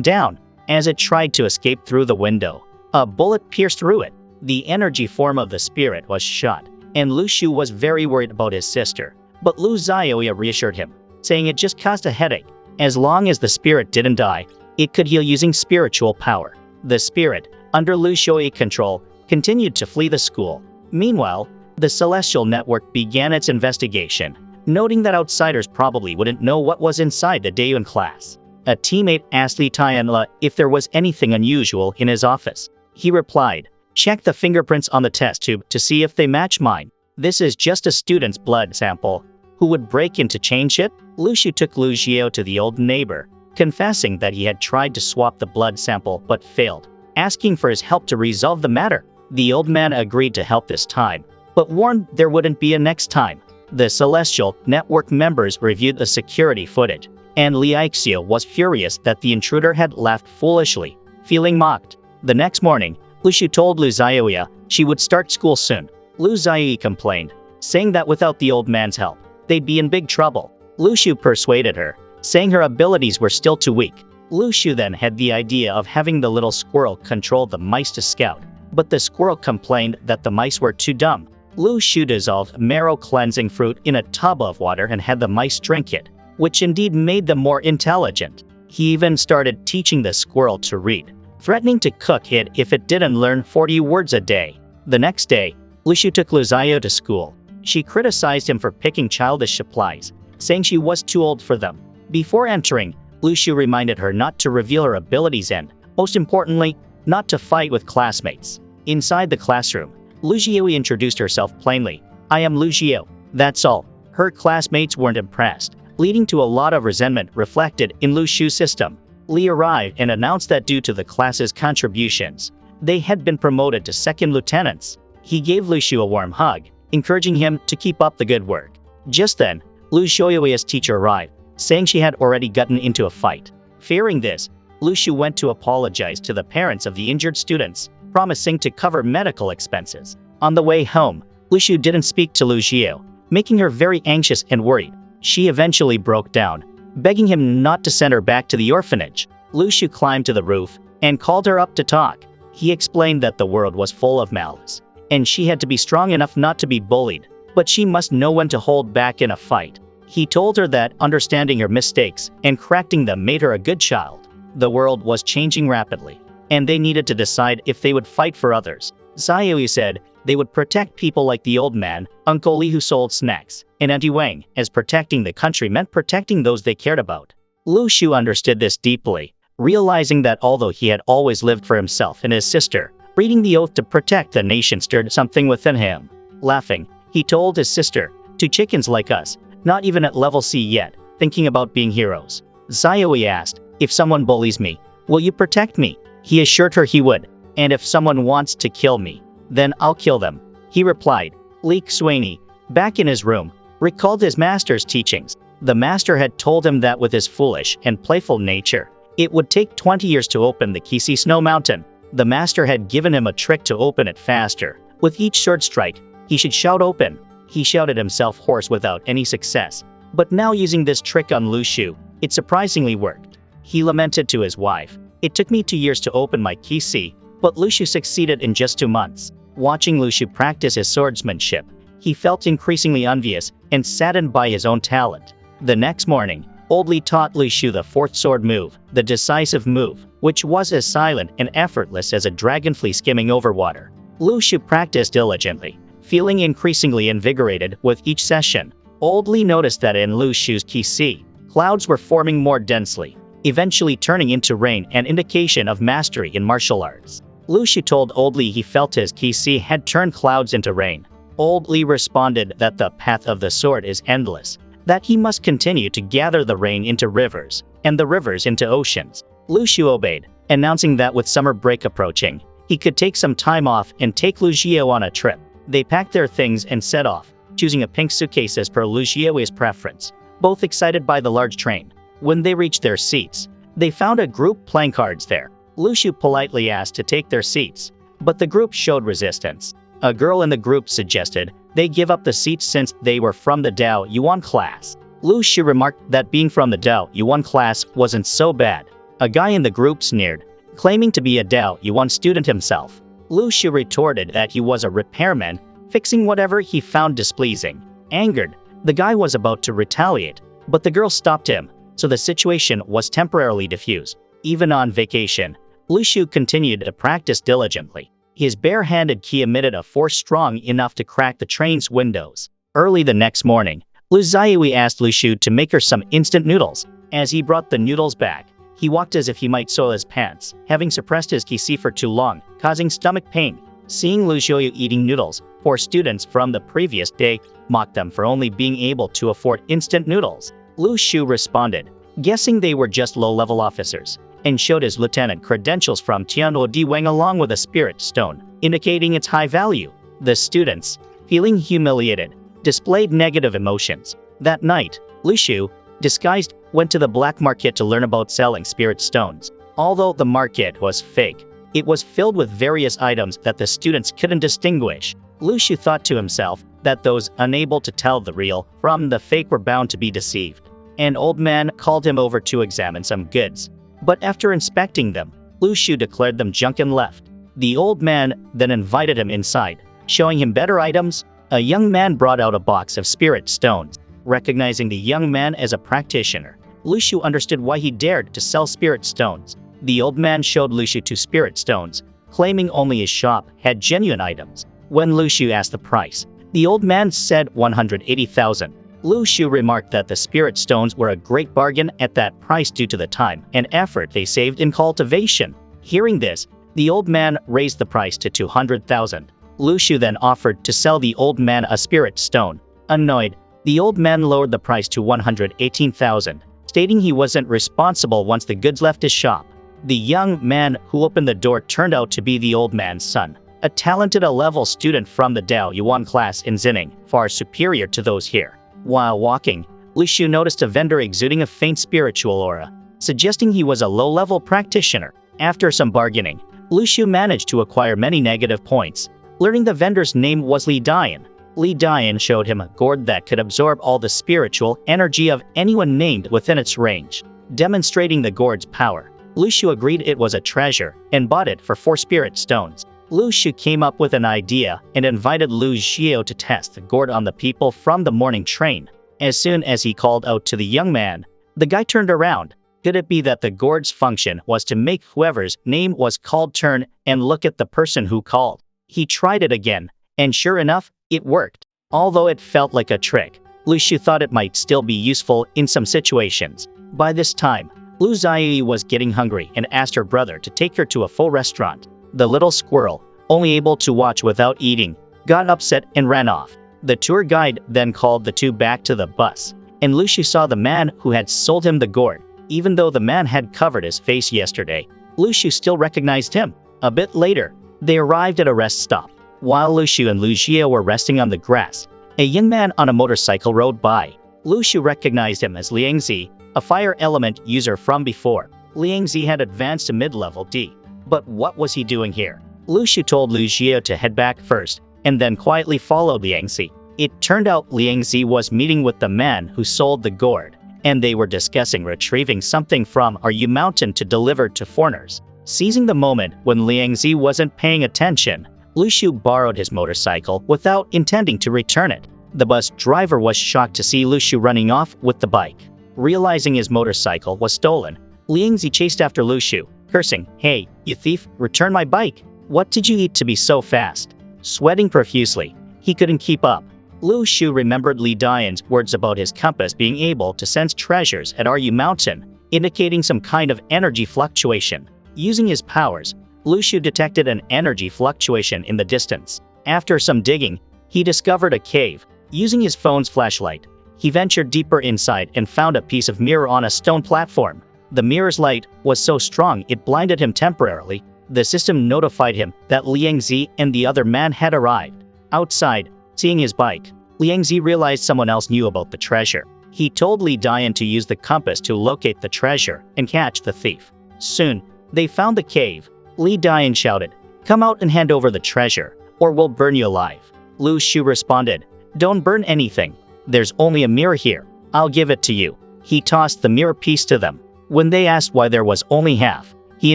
down. As it tried to escape through the window, a bullet pierced through it. The energy form of the spirit was shot, and Lu Xu was very worried about his sister. But Lu Xiaoyu reassured him, saying it just caused a headache. As long as the spirit didn't die, it could heal using spiritual power. The spirit, under Lu Xiaoyu's control, continued to flee the school. Meanwhile, the Celestial Network began its investigation, noting that outsiders probably wouldn't know what was inside the Daeyun class. A teammate asked Li Tianla if there was anything unusual in his office. He replied, "Check the fingerprints on the test tube to see if they match mine. This is just a student's blood sample. Who would break in to change it?" Lu Xu took Lu Jiao to the old neighbor, confessing that he had tried to swap the blood sample but failed, asking for his help to resolve the matter. The old man agreed to help this time, but warned there wouldn't be a next time. The Celestial Network members reviewed the security footage, and Li Aixio was furious that the intruder had laughed foolishly, feeling mocked. The next morning, Lu Xu told Lu Xiaoyu she would start school soon. Lu Xiaoyu complained, saying that without the old man's help, they'd be in big trouble. Lu Xu persuaded her, saying her abilities were still too weak. Lu Xu then had the idea of having the little squirrel control the mice to scout, but the squirrel complained that the mice were too dumb. Lu Xu dissolved marrow-cleansing fruit in a tub of water and had the mice drink it, which indeed made them more intelligent. He even started teaching the squirrel to read, threatening to cook it if it didn't learn 40 words a day. The next day, Lu Xu took Lu Xiaoyu to school. She criticized him for picking childish supplies, saying she was too old for them. Before entering, Lu Xu reminded her not to reveal her abilities and, most importantly, not to fight with classmates. Inside the classroom, Lu Xiaoyu introduced herself plainly. "I am Lu Xiao." That's all. Her classmates weren't impressed, leading to a lot of resentment reflected in Lu Xu's system. Li arrived and announced that due to the class's contributions, they had been promoted to second lieutenants. He gave Lu Xu a warm hug, encouraging him to keep up the good work. Just then, Lu Xiaoyu's teacher arrived, saying she had already gotten into a fight. Fearing this, Lu Xu went to apologize to the parents of the injured students, promising to cover medical expenses. On the way home, Lu Xu didn't speak to Lu Xiao, making her very anxious and worried. She eventually broke down, begging him not to send her back to the orphanage. Lu Xu climbed to the roof and called her up to talk. He explained that the world was full of malice, and she had to be strong enough not to be bullied, but she must know when to hold back in a fight. He told her that understanding her mistakes and correcting them made her a good child. The world was changing rapidly, and they needed to decide if they would fight for others. Xiaoyu said they would protect people like the old man, Uncle Li who sold snacks, and Auntie Wang, as protecting the country meant protecting those they cared about. Lu Xu understood this deeply, realizing that although he had always lived for himself and his sister, reading the oath to protect the nation stirred something within him. Laughing, he told his sister, "Two chickens like us, not even at level C yet, thinking about being heroes." Xiaoyu asked, "If someone bullies me, will you protect me?" He assured her he would. "And if someone wants to kill me, then I'll kill them," he replied. Li Xuanyi, back in his room, recalled his master's teachings. The master had told him that with his foolish and playful nature, it would take 20 years to open the Qixi Snow Mountain. The master had given him a trick to open it faster. With each sword strike, he should shout "open." He shouted himself hoarse without any success. But now using this trick on Lu Xu, it surprisingly worked. He lamented to his wife, "It took me 2 years to open my Qixi, but Lu Xu succeeded in just 2 months. Watching Lu Xu practice his swordsmanship, he felt increasingly envious and saddened by his own talent. The next morning, Old Li taught Lu Xu the 4th sword move, the decisive move, which was as silent and effortless as a dragonfly skimming over water. Lu Xu practiced diligently, feeling increasingly invigorated with each session. Old Li noticed that in Lu Shu's qi, clouds were forming more densely, eventually turning into rain, an indication of mastery in martial arts. Lu Shu told Old Li he felt his qi had turned clouds into rain. Old Li responded that the path of the sword is endless, that he must continue to gather the rain into rivers, and the rivers into oceans. Lu Shu obeyed, announcing that with summer break approaching, he could take some time off and take Lu Xiao on a trip. They packed their things and set off, choosing a pink suitcase as per Lu Xiao's preference, both excited by the large train. When they reached their seats, they found a group playing cards there. Lu Shu politely asked to take their seats, but the group showed resistance. A girl in the group suggested they give up the seats since they were from the Dao Yuan class. Lu Shu remarked that being from the Dao Yuan class wasn't so bad. A guy in the group sneered, claiming to be a Dao Yuan student himself. Lu Shu retorted that he was a repairman, fixing whatever he found displeasing. Angered, the guy was about to retaliate, but the girl stopped him, so the situation was temporarily diffused. Even on vacation, Lu Shu continued to practice diligently. His bare-handed ki emitted a force strong enough to crack the train's windows. Early the next morning, Lu Xiaoyu asked Lu Shu to make her some instant noodles. As he brought the noodles back, he walked as if he might soil his pants, having suppressed his qi for too long, causing stomach pain. Seeing Lu Xiaoyu eating noodles, poor students from the previous day mocked them for only being able to afford instant noodles. Lu Shu responded, guessing they were just low-level officers, and showed his lieutenant credentials from Tianhuo Diwang along with a spirit stone, indicating its high value. The students, feeling humiliated, displayed negative emotions. That night, Lu Shu, disguised, went to the black market to learn about selling spirit stones. Although the market was fake, it was filled with various items that the students couldn't distinguish. Lu Shu thought to himself that those unable to tell the real from the fake were bound to be deceived. An old man called him over to examine some goods, but after inspecting them, Lu Shu declared them junk and left. The old man then invited him inside, showing him better items. A young man brought out a box of spirit stones. Recognizing the young man as a practitioner, Lu Shu understood why he dared to sell spirit stones. The old man showed Lu Shu 2 spirit stones, claiming only his shop had genuine items. When Lu Shu asked the price, the old man said 180,000. Lu Shu remarked that the spirit stones were a great bargain at that price due to the time and effort they saved in cultivation. Hearing this, the old man raised the price to 200,000. Lu Shu then offered to sell the old man a spirit stone. Annoyed, the old man lowered the price to 118,000, stating he wasn't responsible once the goods left his shop. The young man who opened the door turned out to be the old man's son, a talented A-level student from the Dao Yuan class in Xining, far superior to those here. While walking, Lu Shu noticed a vendor exuding a faint spiritual aura, suggesting he was a low-level practitioner. After some bargaining, Lu Shu managed to acquire many negative points. Learning the vendor's name was Li Dian. Li Dian showed him a gourd that could absorb all the spiritual energy of anyone named within its range. Demonstrating the gourd's power, Lu Shu agreed it was a treasure and bought it for 4 spirit stones. Lu Shu came up with an idea and invited Lu Xiao to test the gourd on the people from the morning train. As soon as he called out to the young man, the guy turned around. Could it be that the gourd's function was to make whoever's name was called turn and look at the person who called? He tried it again, and sure enough, it worked. Although it felt like a trick, Lu Shu thought it might still be useful in some situations. By this time, Lu Xiaoyu was getting hungry and asked her brother to take her to a full restaurant. The little squirrel, only able to watch without eating, got upset and ran off. The tour guide then called the two back to the bus, and Lu Shu saw the man who had sold him the gourd. Even though the man had covered his face yesterday, Lu Shu still recognized him. A bit later, they arrived at a rest stop. While Lu Shu and Lu Xiao were resting on the grass, a young man on a motorcycle rode by. Lu Shu recognized him as Liang Zi, a fire element user from before. Liang Zi had advanced to mid-level D. But what was he doing here? Lu Shu told Lu Xiao to head back first, and then quietly followed Liang Zi. It turned out Liang Zi was meeting with the man who sold the gourd, and they were discussing retrieving something from Yu Mountain to deliver to foreigners. Seizing the moment when Liang Zi wasn't paying attention, Lu Shu borrowed his motorcycle without intending to return it. The bus driver was shocked to see Lu Shu running off with the bike. Realizing his motorcycle was stolen, Liang Zi chased after Lu Shu, cursing, "Hey, you thief, return my bike! What did you eat to be so fast?" Sweating profusely, he couldn't keep up. Lu Shu remembered Li Dian's words about his compass being able to sense treasures at Ru Mountain, indicating some kind of energy fluctuation. Using his powers, Lu Shu detected an energy fluctuation in the distance. After some digging, he discovered a cave. Using his phone's flashlight, he ventured deeper inside and found a piece of mirror on a stone platform. The mirror's light was so strong it blinded him temporarily. The system notified him that Liang Zi and the other man had arrived. Outside, seeing his bike, Liang Zi realized someone else knew about the treasure. He told Li Dian to use the compass to locate the treasure and catch the thief. Soon, they found the cave. Li Dian shouted, "Come out and hand over the treasure, or we'll burn you alive." Lu Shu responded, "Don't burn anything. There's only a mirror here. I'll give it to you." He tossed the mirror piece to them. When they asked why there was only half, he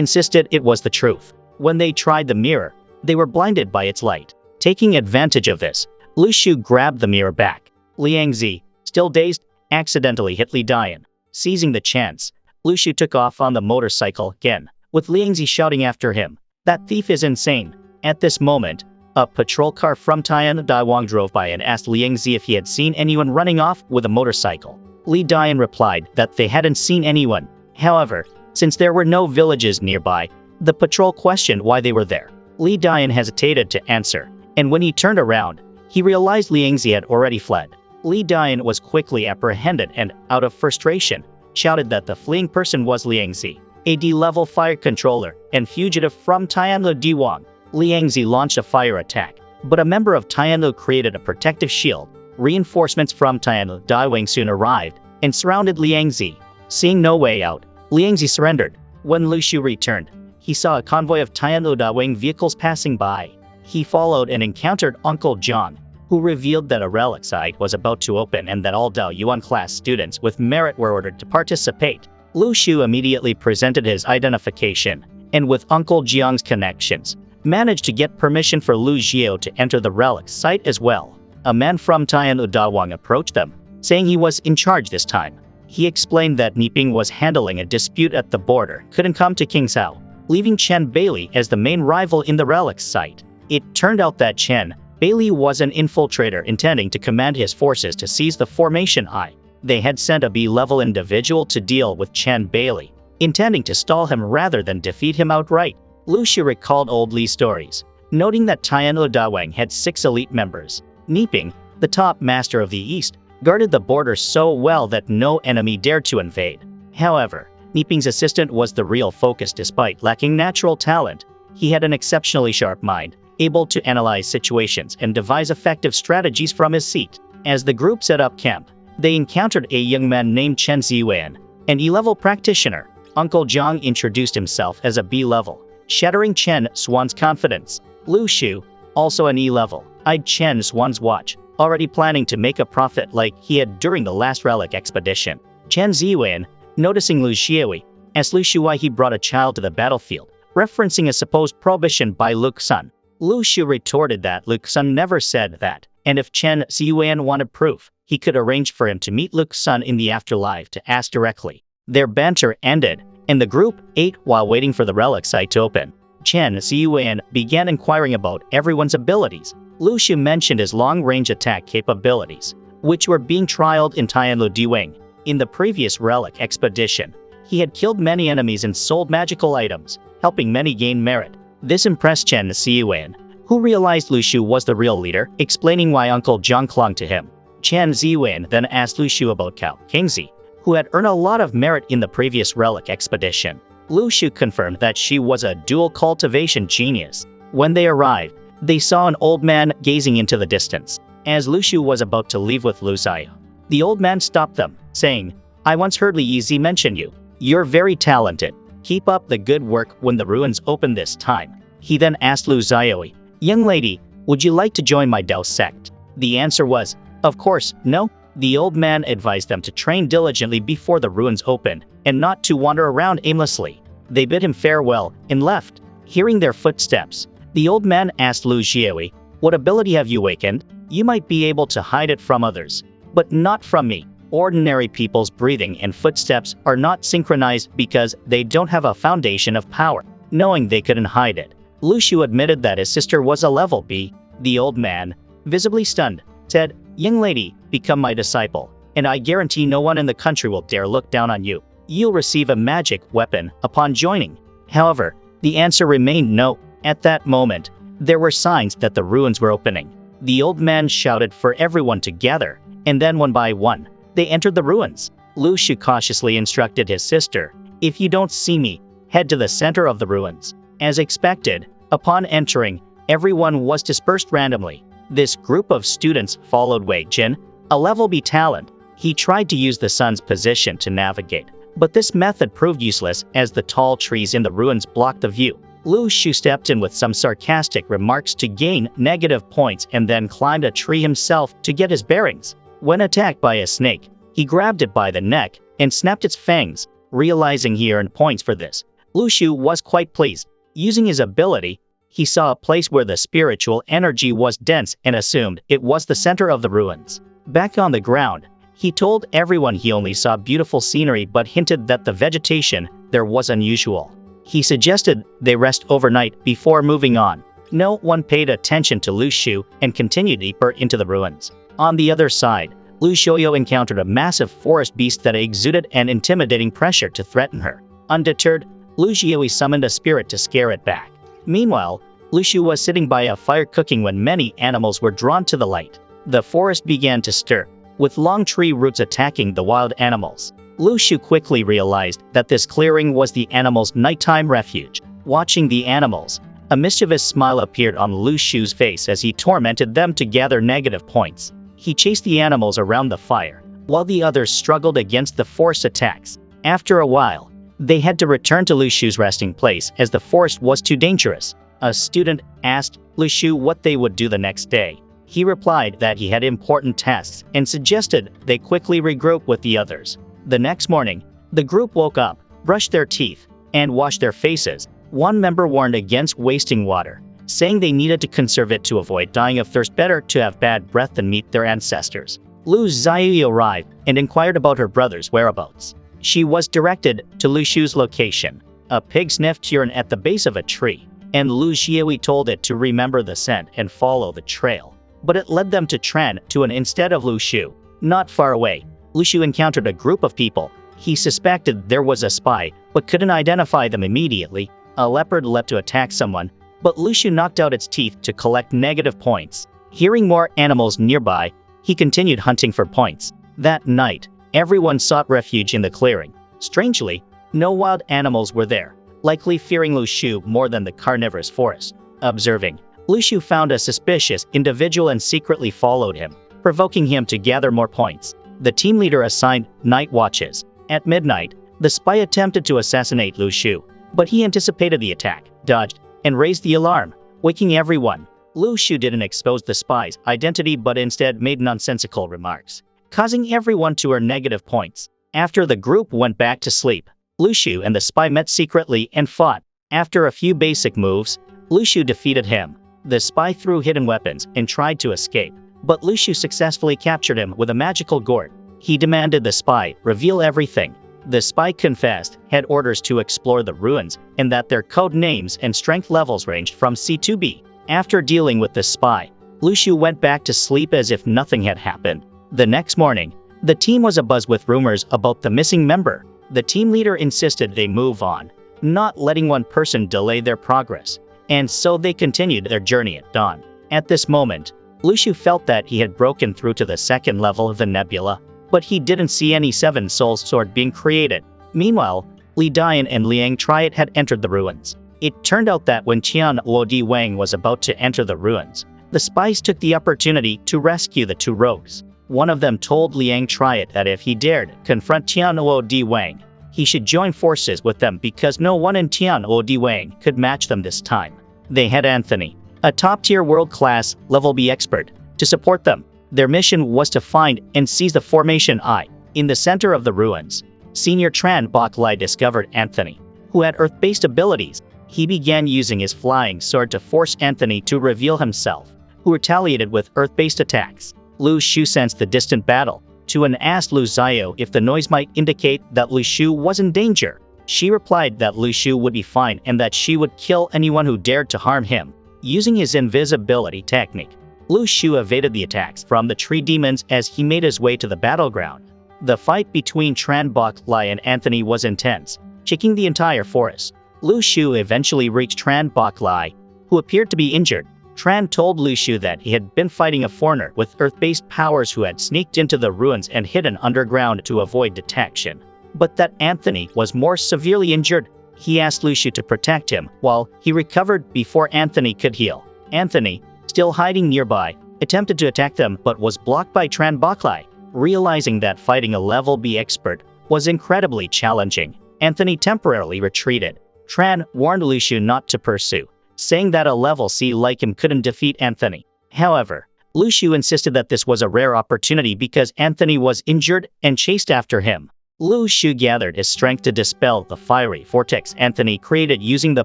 insisted it was the truth. When they tried the mirror, they were blinded by its light. Taking advantage of this, Lu Shu grabbed the mirror back. Liang Zi, still dazed, accidentally hit Li Dian. Seizing the chance, Lu Shu took off on the motorcycle again, with Liang Zi shouting after him, "That thief is insane." At this moment, a patrol car from Tian Daiwang drove by and asked Liang Zi if he had seen anyone running off with a motorcycle. Li Dian replied that they hadn't seen anyone. However, since there were no villages nearby, the patrol questioned why they were there. Li Dian hesitated to answer, and when he turned around, he realized Liang Zi had already fled. Li Dian was quickly apprehended and, out of frustration, shouted that the fleeing person was Liang Zi, a D-level fire controller and fugitive from Tianlu Diwang. Liang Zi launched a fire attack, but a member of Tianlu created a protective shield. Reinforcements from Tianlu Daiwang soon arrived and surrounded Liang Zi. Seeing no way out, Liang Zi surrendered. When Lu Shu returned, he saw a convoy of Tianlu Daiwang vehicles passing by. He followed and encountered Uncle Jiang, who revealed that a relic site was about to open and that all Dao Yuan class students with merit were ordered to participate. Lu Shu immediately presented his identification, and with Uncle Jiang's connections, managed to get permission for Lu Xiao to enter the relic site as well. A man from Tianlu Dawang approached them, saying he was in charge this time. He explained that Niping was handling a dispute at the border, couldn't come to Kingsao, leaving Chen Bailey as the main rival in the relic site. It turned out that Chen Bailey was an infiltrator intending to command his forces to seize the Formation Eye. They had sent a B-level individual to deal with Chen Bailey, intending to stall him rather than defeat him outright. Lu Shu recalled old Li stories, noting that Tianlu Dawang had 6 elite members. Niping, the top master of the East, guarded the border so well that no enemy dared to invade. However, Niping's assistant was the real focus despite lacking natural talent. He had an exceptionally sharp mind, able to analyze situations and devise effective strategies from his seat. As the group set up camp, they encountered a young man named Chen Ziwen, an E-level practitioner. Uncle Jiang introduced himself as a B-level, shattering Chen Xuan's confidence. Lu Shu, also an E-level, eyed Chen Xuan's watch, already planning to make a profit like he had during the last relic expedition. Chen Ziwen, noticing Lu Xiaoyi, asked Lu Shu why he brought a child to the battlefield, referencing a supposed prohibition by Lu Xun. Lu Shu retorted that Lu Xun never said that, and if Chen Ziwen wanted proof, he could arrange for him to meet Lu Xun in the afterlife to ask directly. Their banter ended, and the group ate while waiting for the relic site to open. Chen Ziwen began inquiring about everyone's abilities. Lu Shu mentioned his long-range attack capabilities, which were being trialed in Tianlu Diwang. In the previous relic expedition, he had killed many enemies and sold magical items, helping many gain merit. This impressed Chen Ziwen, who realized Lu Shu was the real leader, explaining why Uncle Jiang clung to him. Chen Ziwen then asked Lu Shu about Cao Kingzi, who had earned a lot of merit in the previous relic expedition. Lu Shu confirmed that she was a dual cultivation genius. When they arrived, they saw an old man gazing into the distance. As Lu Shu was about to leave with Lu Xiao, the old man stopped them, saying, "I once heard Li Yizi mention you. You're very talented. Keep up the good work when the ruins open this time." He then asked Lu Xiaoyi, "Young lady, would you like to join my Dao sect?" The answer was, "Of course, no." The old man advised them to train diligently before the ruins opened, and not to wander around aimlessly. They bid him farewell and left. Hearing their footsteps, the old man asked Lu Xiaoyi, "What ability have you awakened? You might be able to hide it from others, but not from me." Ordinary people's breathing and footsteps are not synchronized because they don't have a foundation of power. Knowing they couldn't hide it, Lu Shu admitted that his sister was a level B. The old man, visibly stunned, said, "Young lady, become my disciple, and I guarantee no one in the country will dare look down on you. You'll receive a magic weapon upon joining." However, the answer remained no. At that moment, there were signs that the ruins were opening. The old man shouted for everyone to gather, and then one by one, they entered the ruins. Lu Shu cautiously instructed his sister, "If you don't see me, head to the center of the ruins." As expected, upon entering, everyone was dispersed randomly. This group of students followed Wei Jin, a level B talent. He tried to use the sun's position to navigate, but this method proved useless as the tall trees in the ruins blocked the view. Lu Shu stepped in with some sarcastic remarks to gain negative points and then climbed a tree himself to get his bearings. When attacked by a snake, he grabbed it by the neck and snapped its fangs. Realizing he earned points for this, Lu Shu was quite pleased. Using his ability, he saw a place where the spiritual energy was dense and assumed it was the center of the ruins. Back on the ground, he told everyone he only saw beautiful scenery but hinted that the vegetation there was unusual. He suggested they rest overnight before moving on. No one paid attention to Lu Shu and continued deeper into the ruins. On the other side, Lu Xiaoyo encountered a massive forest beast that exuded an intimidating pressure to threaten her. Undeterred, Lu Xiaoyo summoned a spirit to scare it back. Meanwhile, Lu Shu was sitting by a fire cooking when many animals were drawn to the light. The forest began to stir, with long tree roots attacking the wild animals. Lu Shu quickly realized that this clearing was the animals' nighttime refuge. Watching the animals, a mischievous smile appeared on Lu Shu's face as he tormented them to gather negative points. He chased the animals around the fire, while the others struggled against the forest attacks. After a while, they had to return to Lu Shu's resting place as the forest was too dangerous. A student asked Lu Shu what they would do the next day. He replied that he had important tasks and suggested they quickly regroup with the others. The next morning, the group woke up, brushed their teeth, and washed their faces. One member warned against wasting water, saying they needed to conserve it to avoid dying of thirst. Better to have bad breath than meet their ancestors. Lu Xiaoyu arrived and inquired about her brother's whereabouts. She was directed to Lu Shu's location. A pig sniffed urine at the base of a tree, and Lu Xiaoyu told it to remember the scent and follow the trail. But it led them to Tran Tuan instead of Lu Shu. Not far away, Lu Shu encountered a group of people. He suspected there was a spy, but couldn't identify them immediately. A leopard leapt to attack someone, but Lu Shu knocked out its teeth to collect negative points. Hearing more animals nearby, he continued hunting for points. That night, everyone sought refuge in the clearing. Strangely, no wild animals were there, likely fearing Lu Shu more than the carnivorous forest. Observing, Lu Shu found a suspicious individual and secretly followed him, provoking him to gather more points. The team leader assigned night watches. At midnight, the spy attempted to assassinate Lu Shu, but he anticipated the attack, dodged, and raised the alarm, waking everyone. Lu Shu didn't expose the spy's identity but instead made nonsensical remarks, causing everyone to earn negative points. After the group went back to sleep, Lu Shu and the spy met secretly and fought. After a few basic moves, Lu Shu defeated him. The spy threw hidden weapons and tried to escape, but Lu Shu successfully captured him with a magical gourd. He demanded the spy reveal everything. The spy confessed, had orders to explore the ruins, and that their code names and strength levels ranged from C to B. After dealing with the spy, Lu Shu went back to sleep as if nothing had happened. The next morning, the team was abuzz with rumors about the missing member. The team leader insisted they move on, not letting one person delay their progress, and so they continued their journey at dawn. At this moment, Lu Shu felt that he had broken through to the second level of the nebula, but he didn't see any Seven Souls sword being created. Meanwhile, Li Dian and Liang Triad had entered the ruins. It turned out that when Qian Luodi Wang was about to enter the ruins, the spies took the opportunity to rescue the two rogues. One of them told Liang Triad that if he dared confront Qian Luodi Wang, he should join forces with them because no one in Qian Luodi Wang could match them this time. They had Anthony, a top-tier world-class level B expert, to support them. Their mission was to find and seize the Formation I. In the center of the ruins, Senior Tran Baklai discovered Anthony, who had Earth-based abilities. He began using his flying sword to force Anthony to reveal himself, who retaliated with Earth-based attacks. Lu Shu sensed the distant battle. Tuan asked Lu Xiaoyu if the noise might indicate that Lu Shu was in danger. She replied that Lu Shu would be fine and that she would kill anyone who dared to harm him. Using his invisibility technique, Lu Shu evaded the attacks from the tree demons as he made his way to the battleground. The fight between Tran Bok Lai and Anthony was intense, shaking the entire forest. Lu Shu eventually reached Tran Bok Lai, who appeared to be injured. Tran told Lu Shu that he had been fighting a foreigner with earth-based powers who had sneaked into the ruins and hidden underground to avoid detection, but that Anthony was more severely injured. He asked Lu Shu to protect him while he recovered before Anthony could heal. Anthony, still hiding nearby, attempted to attack them but was blocked by Tran Bok Lai. Realizing that fighting a level B expert was incredibly challenging, Anthony temporarily retreated. Tran warned Lu Shu not to pursue, saying that a level C like him couldn't defeat Anthony. However, Lu Shu insisted that this was a rare opportunity because Anthony was injured and chased after him. Lu Shu gathered his strength to dispel the fiery vortex Anthony created using the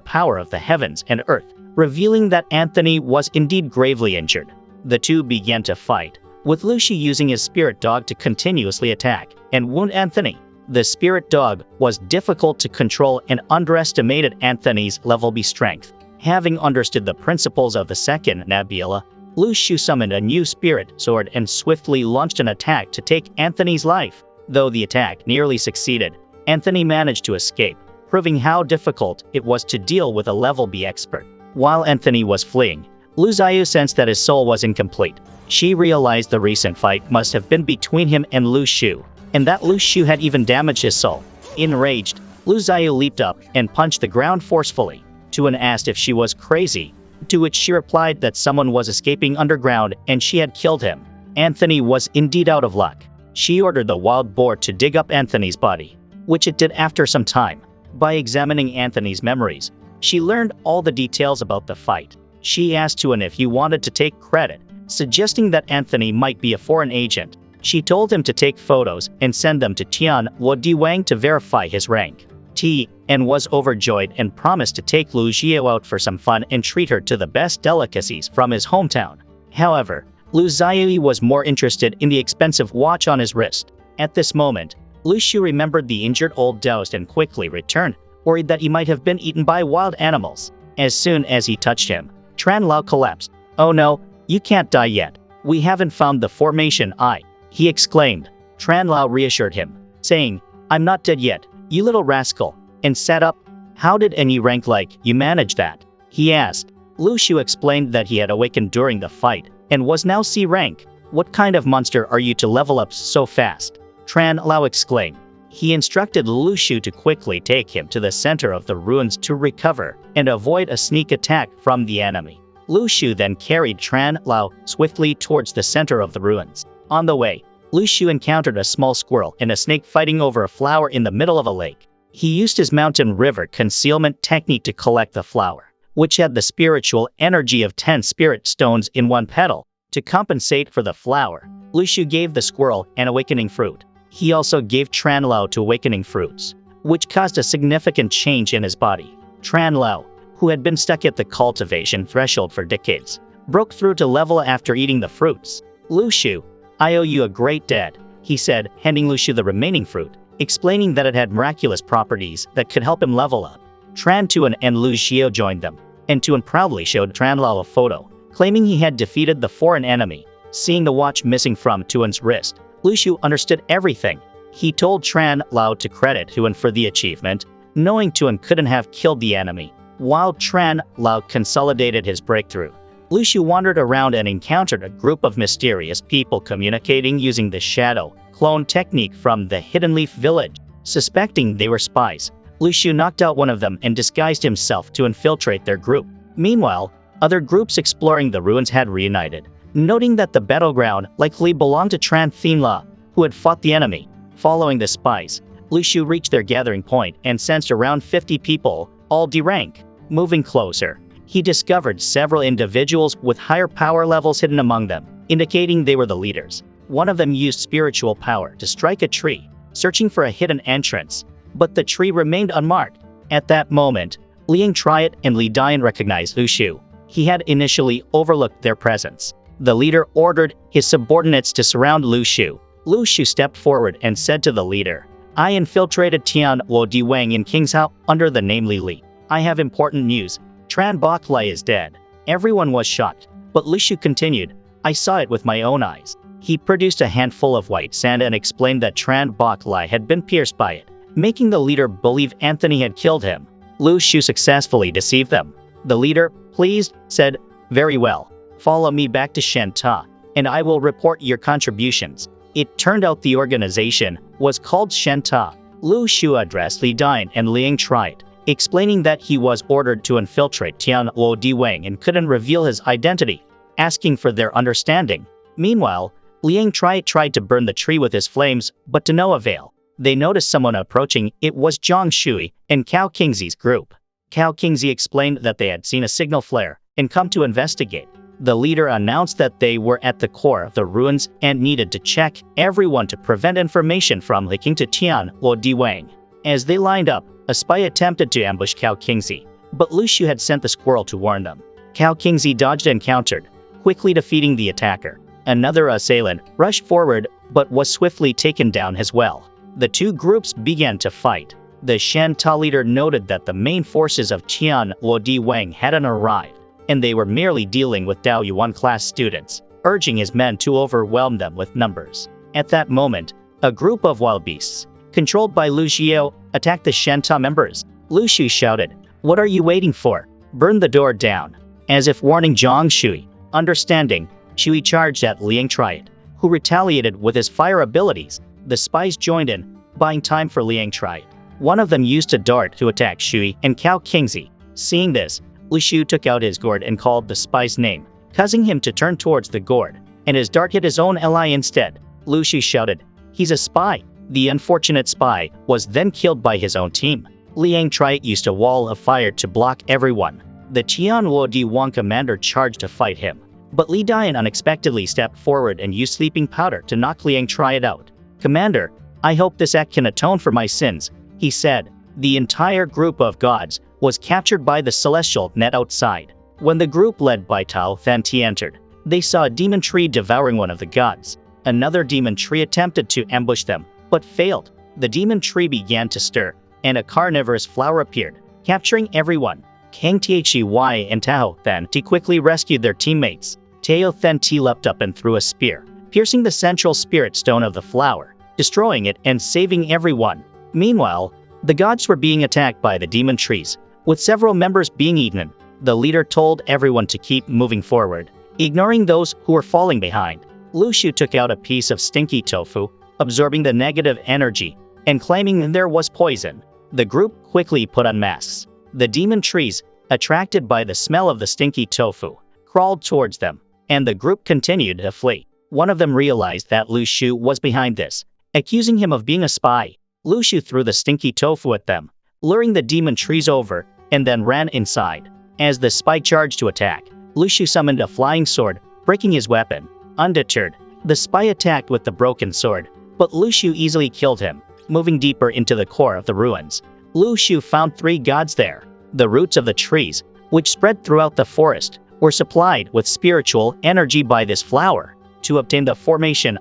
power of the heavens and earth, revealing that Anthony was indeed gravely injured. The two began to fight, with Lu Shu using his spirit dog to continuously attack and wound Anthony. The spirit dog was difficult to control and underestimated Anthony's level B strength. Having understood the principles of the second Nebula, Lu Shu summoned a new spirit sword and swiftly launched an attack to take Anthony's life. Though the attack nearly succeeded, Anthony managed to escape, proving how difficult it was to deal with a level B expert. While Anthony was fleeing, Lu Xiu sensed that his soul was incomplete. She realized the recent fight must have been between him and Lu Shu, and that Lu Shu had even damaged his soul. Enraged, Lu Xiu leaped up and punched the ground forcefully. Tuan asked if she was crazy, to which she replied that someone was escaping underground and she had killed him. Anthony was indeed out of luck. She ordered the wild boar to dig up Anthony's body, which it did after some time. By examining Anthony's memories, she learned all the details about the fight. She asked Tuan if he wanted to take credit, suggesting that Anthony might be a foreign agent. She told him to take photos and send them to Tian Wo Diwang to verify his rank. Tian was overjoyed and promised to take Lu Xiu out for some fun and treat her to the best delicacies from his hometown. However, Lu Xiu was more interested in the expensive watch on his wrist. At this moment, Lu Shu remembered the injured old Daoist and quickly returned, worried that he might have been eaten by wild animals. As soon as he touched him, Tran Lao collapsed. "Oh no, you can't die yet. We haven't found the formation eye," he exclaimed. Tran Lao reassured him, saying, "I'm not dead yet, you little rascal," and sat up. "How did any rank like you manage that?" he asked. Lu Shu explained that he had awakened during the fight and was now C rank. "What kind of monster are you to level up so fast?" Tran Lao exclaimed. He instructed Lu Shu to quickly take him to the center of the ruins to recover and avoid a sneak attack from the enemy. Lu Shu then carried Tran Lao swiftly towards the center of the ruins. On the way, Lu Shu encountered a small squirrel and a snake fighting over a flower in the middle of a lake. He used his mountain river concealment technique to collect the flower, which had the spiritual energy of 10 spirit stones in one petal. To compensate for the flower, Lu Shu gave the squirrel an awakening fruit. He also gave Tran Lao 2 awakening fruits, which caused a significant change in his body. Tran Lao, who had been stuck at the cultivation threshold for decades, broke through to level after eating the fruits. "Lu Shu, I owe you a great debt," he said, handing Lu Shu the remaining fruit, explaining that it had miraculous properties that could help him level up. Tran Tuan and Lu Xiu joined them, and Tuan proudly showed Tran Lao a photo, claiming he had defeated the foreign enemy. Seeing the watch missing from Tuan's wrist, Lu Shu understood everything. He told Tran Lao to credit Tuan for the achievement, knowing Tuan couldn't have killed the enemy. While Tran Lao consolidated his breakthrough, Lu Shu wandered around and encountered a group of mysterious people communicating using the shadow clone technique from the Hidden Leaf village. Suspecting they were spies, Lu Shu knocked out one of them and disguised himself to infiltrate their group. Meanwhile, other groups exploring the ruins had reunited, noting that the battleground likely belonged to Tran Thien La, who had fought the enemy. Following the spies, Lu Shu reached their gathering point and sensed around 50 people, all D rank. Moving closer, he discovered several individuals with higher power levels hidden among them, indicating they were the leaders. One of them used spiritual power to strike a tree, searching for a hidden entrance, but the tree remained unmarked. At that moment, Liang Triot and Li Dian recognized Lu Shu. He had initially overlooked their presence. The leader ordered his subordinates to surround Lu Shu. Lu Shu stepped forward and said to the leader, "I infiltrated Tian Wo Diwang in King's House under the name Li Li. I have important news. Tran Bok Lai is dead." Everyone was shocked, but Lu Shu continued, I saw it with my own eyes. He produced a handful of white sand and explained that Tran Bok Lai had been pierced by it, making the leader believe Anthony had killed him. Lu Shu successfully deceived them. The leader, pleased, said, "Very well. Follow me back to Shenta, and I will report your contributions." It turned out the organization was called Shenta. Lu Shu addressed Li Dian and Liang Triet, explaining that he was ordered to infiltrate Tian Luo Di Wang and couldn't reveal his identity, asking for their understanding. Meanwhile, Liang Triet tried to burn the tree with his flames, but to no avail. They noticed someone approaching. It was Zhang Shui and Cao Qingzi's group. Cao Qingzi explained that they had seen a signal flare and come to investigate. The leader announced that they were at the core of the ruins and needed to check everyone to prevent information from leaking to Tian Luo Di Wang. As they lined up, a spy attempted to ambush Cao Qingzi, but Lu Shu had sent the squirrel to warn them. Cao Qingzi dodged and countered, quickly defeating the attacker. Another assailant rushed forward, but was swiftly taken down as well. The two groups began to fight. The Shenta leader noted that the main forces of Tian Luo Di Wang hadn't arrived, and they were merely dealing with Dao Yuan class students, urging his men to overwhelm them with numbers. At that moment, a group of wild beasts, controlled by Lu Xiao, attacked the Shenta members. Lu Shu shouted, "What are you waiting for? Burn the door down." As if warning Zhang Shui. Understanding, Shui charged at Liang Triet, who retaliated with his fire abilities. The spies joined in, buying time for Liang Triet. One of them used a dart to attack Shui and Cao Qingzi. Seeing this, Lu Shu took out his gourd and called the spy's name, causing him to turn towards the gourd, and his dart hit his own ally instead. Lu Shu shouted, "He's a spy." The unfortunate spy was then killed by his own team. Liang Triet used a wall of fire to block everyone. The Tian Luo Di Wang commander charged to fight him, but Li Dian unexpectedly stepped forward and used sleeping powder to knock Liang Triet out. "Commander, I hope this act can atone for my sins," he said. The entire group of gods was captured by the celestial net outside. When the group led by Tao Thanti entered, they saw a demon tree devouring one of the gods. Another demon tree attempted to ambush them, but failed. The demon tree began to stir, and a carnivorous flower appeared, capturing everyone. Kang Thy and Tao Thanti quickly rescued their teammates. Tao Thanti leapt up and threw a spear, piercing the central spirit stone of the flower, destroying it and saving everyone. Meanwhile, the gods were being attacked by the demon trees, with several members being eaten. The leader told everyone to keep moving forward, ignoring those who were falling behind. Lu Shu took out a piece of stinky tofu, absorbing the negative energy, and claiming there was poison. The group quickly put on masks. The demon trees, attracted by the smell of the stinky tofu, crawled towards them, and the group continued to flee. One of them realized that Lu Shu was behind this, accusing him of being a spy. Lu Shu threw the stinky tofu at them, luring the demon trees over, and then ran inside. As the spy charged to attack, Lu Shu summoned a flying sword, breaking his weapon. Undeterred, the spy attacked with the broken sword, but Lu Shu easily killed him. Moving deeper into the core of the ruins, Lu Shu found 3 gods there. The roots of the trees, which spread throughout the forest, were supplied with spiritual energy by this flower. To obtain the formation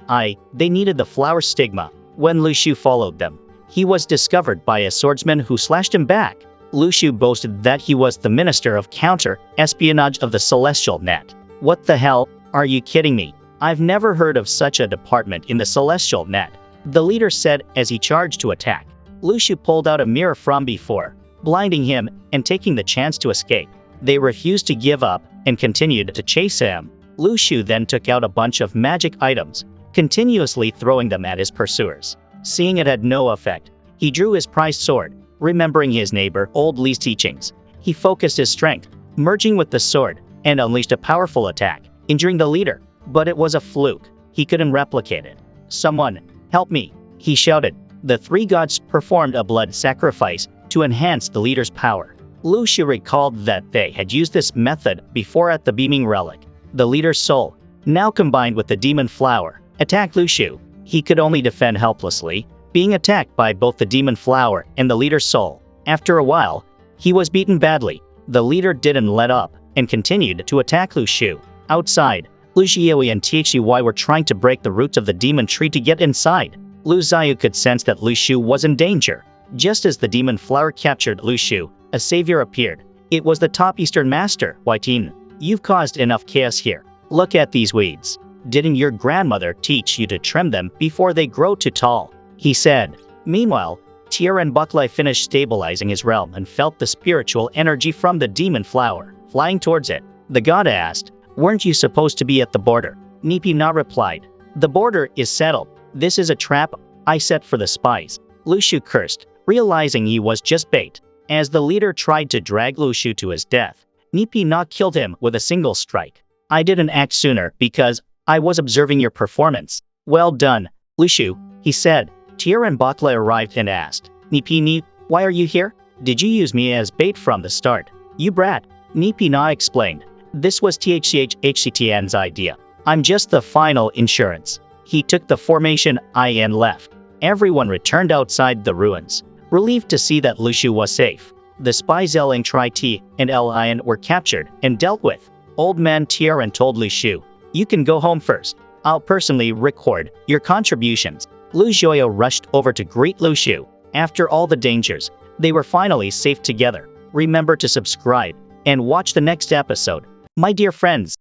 they needed the flower stigma. When Lu Shu followed them, he was discovered by a swordsman who slashed him back. Lu Shu boasted that he was the minister of counter-espionage of the Celestial Net. "What the hell? Are you kidding me? I've never heard of such a department in the Celestial Net," the leader said as he charged to attack. Lu Shu pulled out a mirror from before, blinding him and taking the chance to escape. They refused to give up and continued to chase him. Lu Shu then took out a bunch of magic items, continuously throwing them at his pursuers. Seeing it had no effect, he drew his prized sword. Remembering his neighbor Old Li's teachings, he focused his strength, merging with the sword, and unleashed a powerful attack, injuring the leader. But it was a fluke. He couldn't replicate it. "Someone, help me," he shouted. The 3 gods performed a blood sacrifice to enhance the leader's power. Lu Shu recalled that they had used this method before at the beaming relic. The leader's soul, now combined with the demon flower, attacked Lu Shu. He could only defend helplessly, being attacked by both the demon flower and the leader's soul. After a while, he was beaten badly. The leader didn't let up and continued to attack Lu Shu. Outside, Lu Xiaoyi and Thy were trying to break the roots of the demon tree to get inside. Lu Xiao could sense that Lu Shu was in danger. Just as the demon flower captured Lu Shu, a savior appeared. It was the top Eastern master, Waitin. "You've caused enough chaos here. Look at these weeds. Didn't your grandmother teach you to trim them before they grow too tall? He said. Meanwhile, Tierenbuckle finished stabilizing his realm and felt the spiritual energy from the demon flower flying towards it. The god asked, "Weren't you supposed to be at the border?" Nipina replied, "The border is settled. This is a trap I set for the spies." Lu Shu cursed, realizing he was just bait. As the leader tried to drag Lu Shu to his death, Nipina killed him with a single strike. "I didn't act sooner because I was observing your performance." "Well done, Lu Shu," he said. Tierenbuckle arrived and asked, "Nipini, why are you here? Did you use me as bait from the start?" "You brat," Nipina explained. "This was THCHHCTN's idea. I'm just the final insurance." He took the formation I and left. Everyone returned outside the ruins, relieved to see that Lu Shu was safe. The spies Ling Tri T and Lion were captured and dealt with. Old man Tieren told Lu Shu, "You can go home first. I'll personally record your contributions." Lu Joyo rushed over to greet Lu Shu. After all the dangers, they were finally safe together. Remember to subscribe and watch the next episode. My dear friends,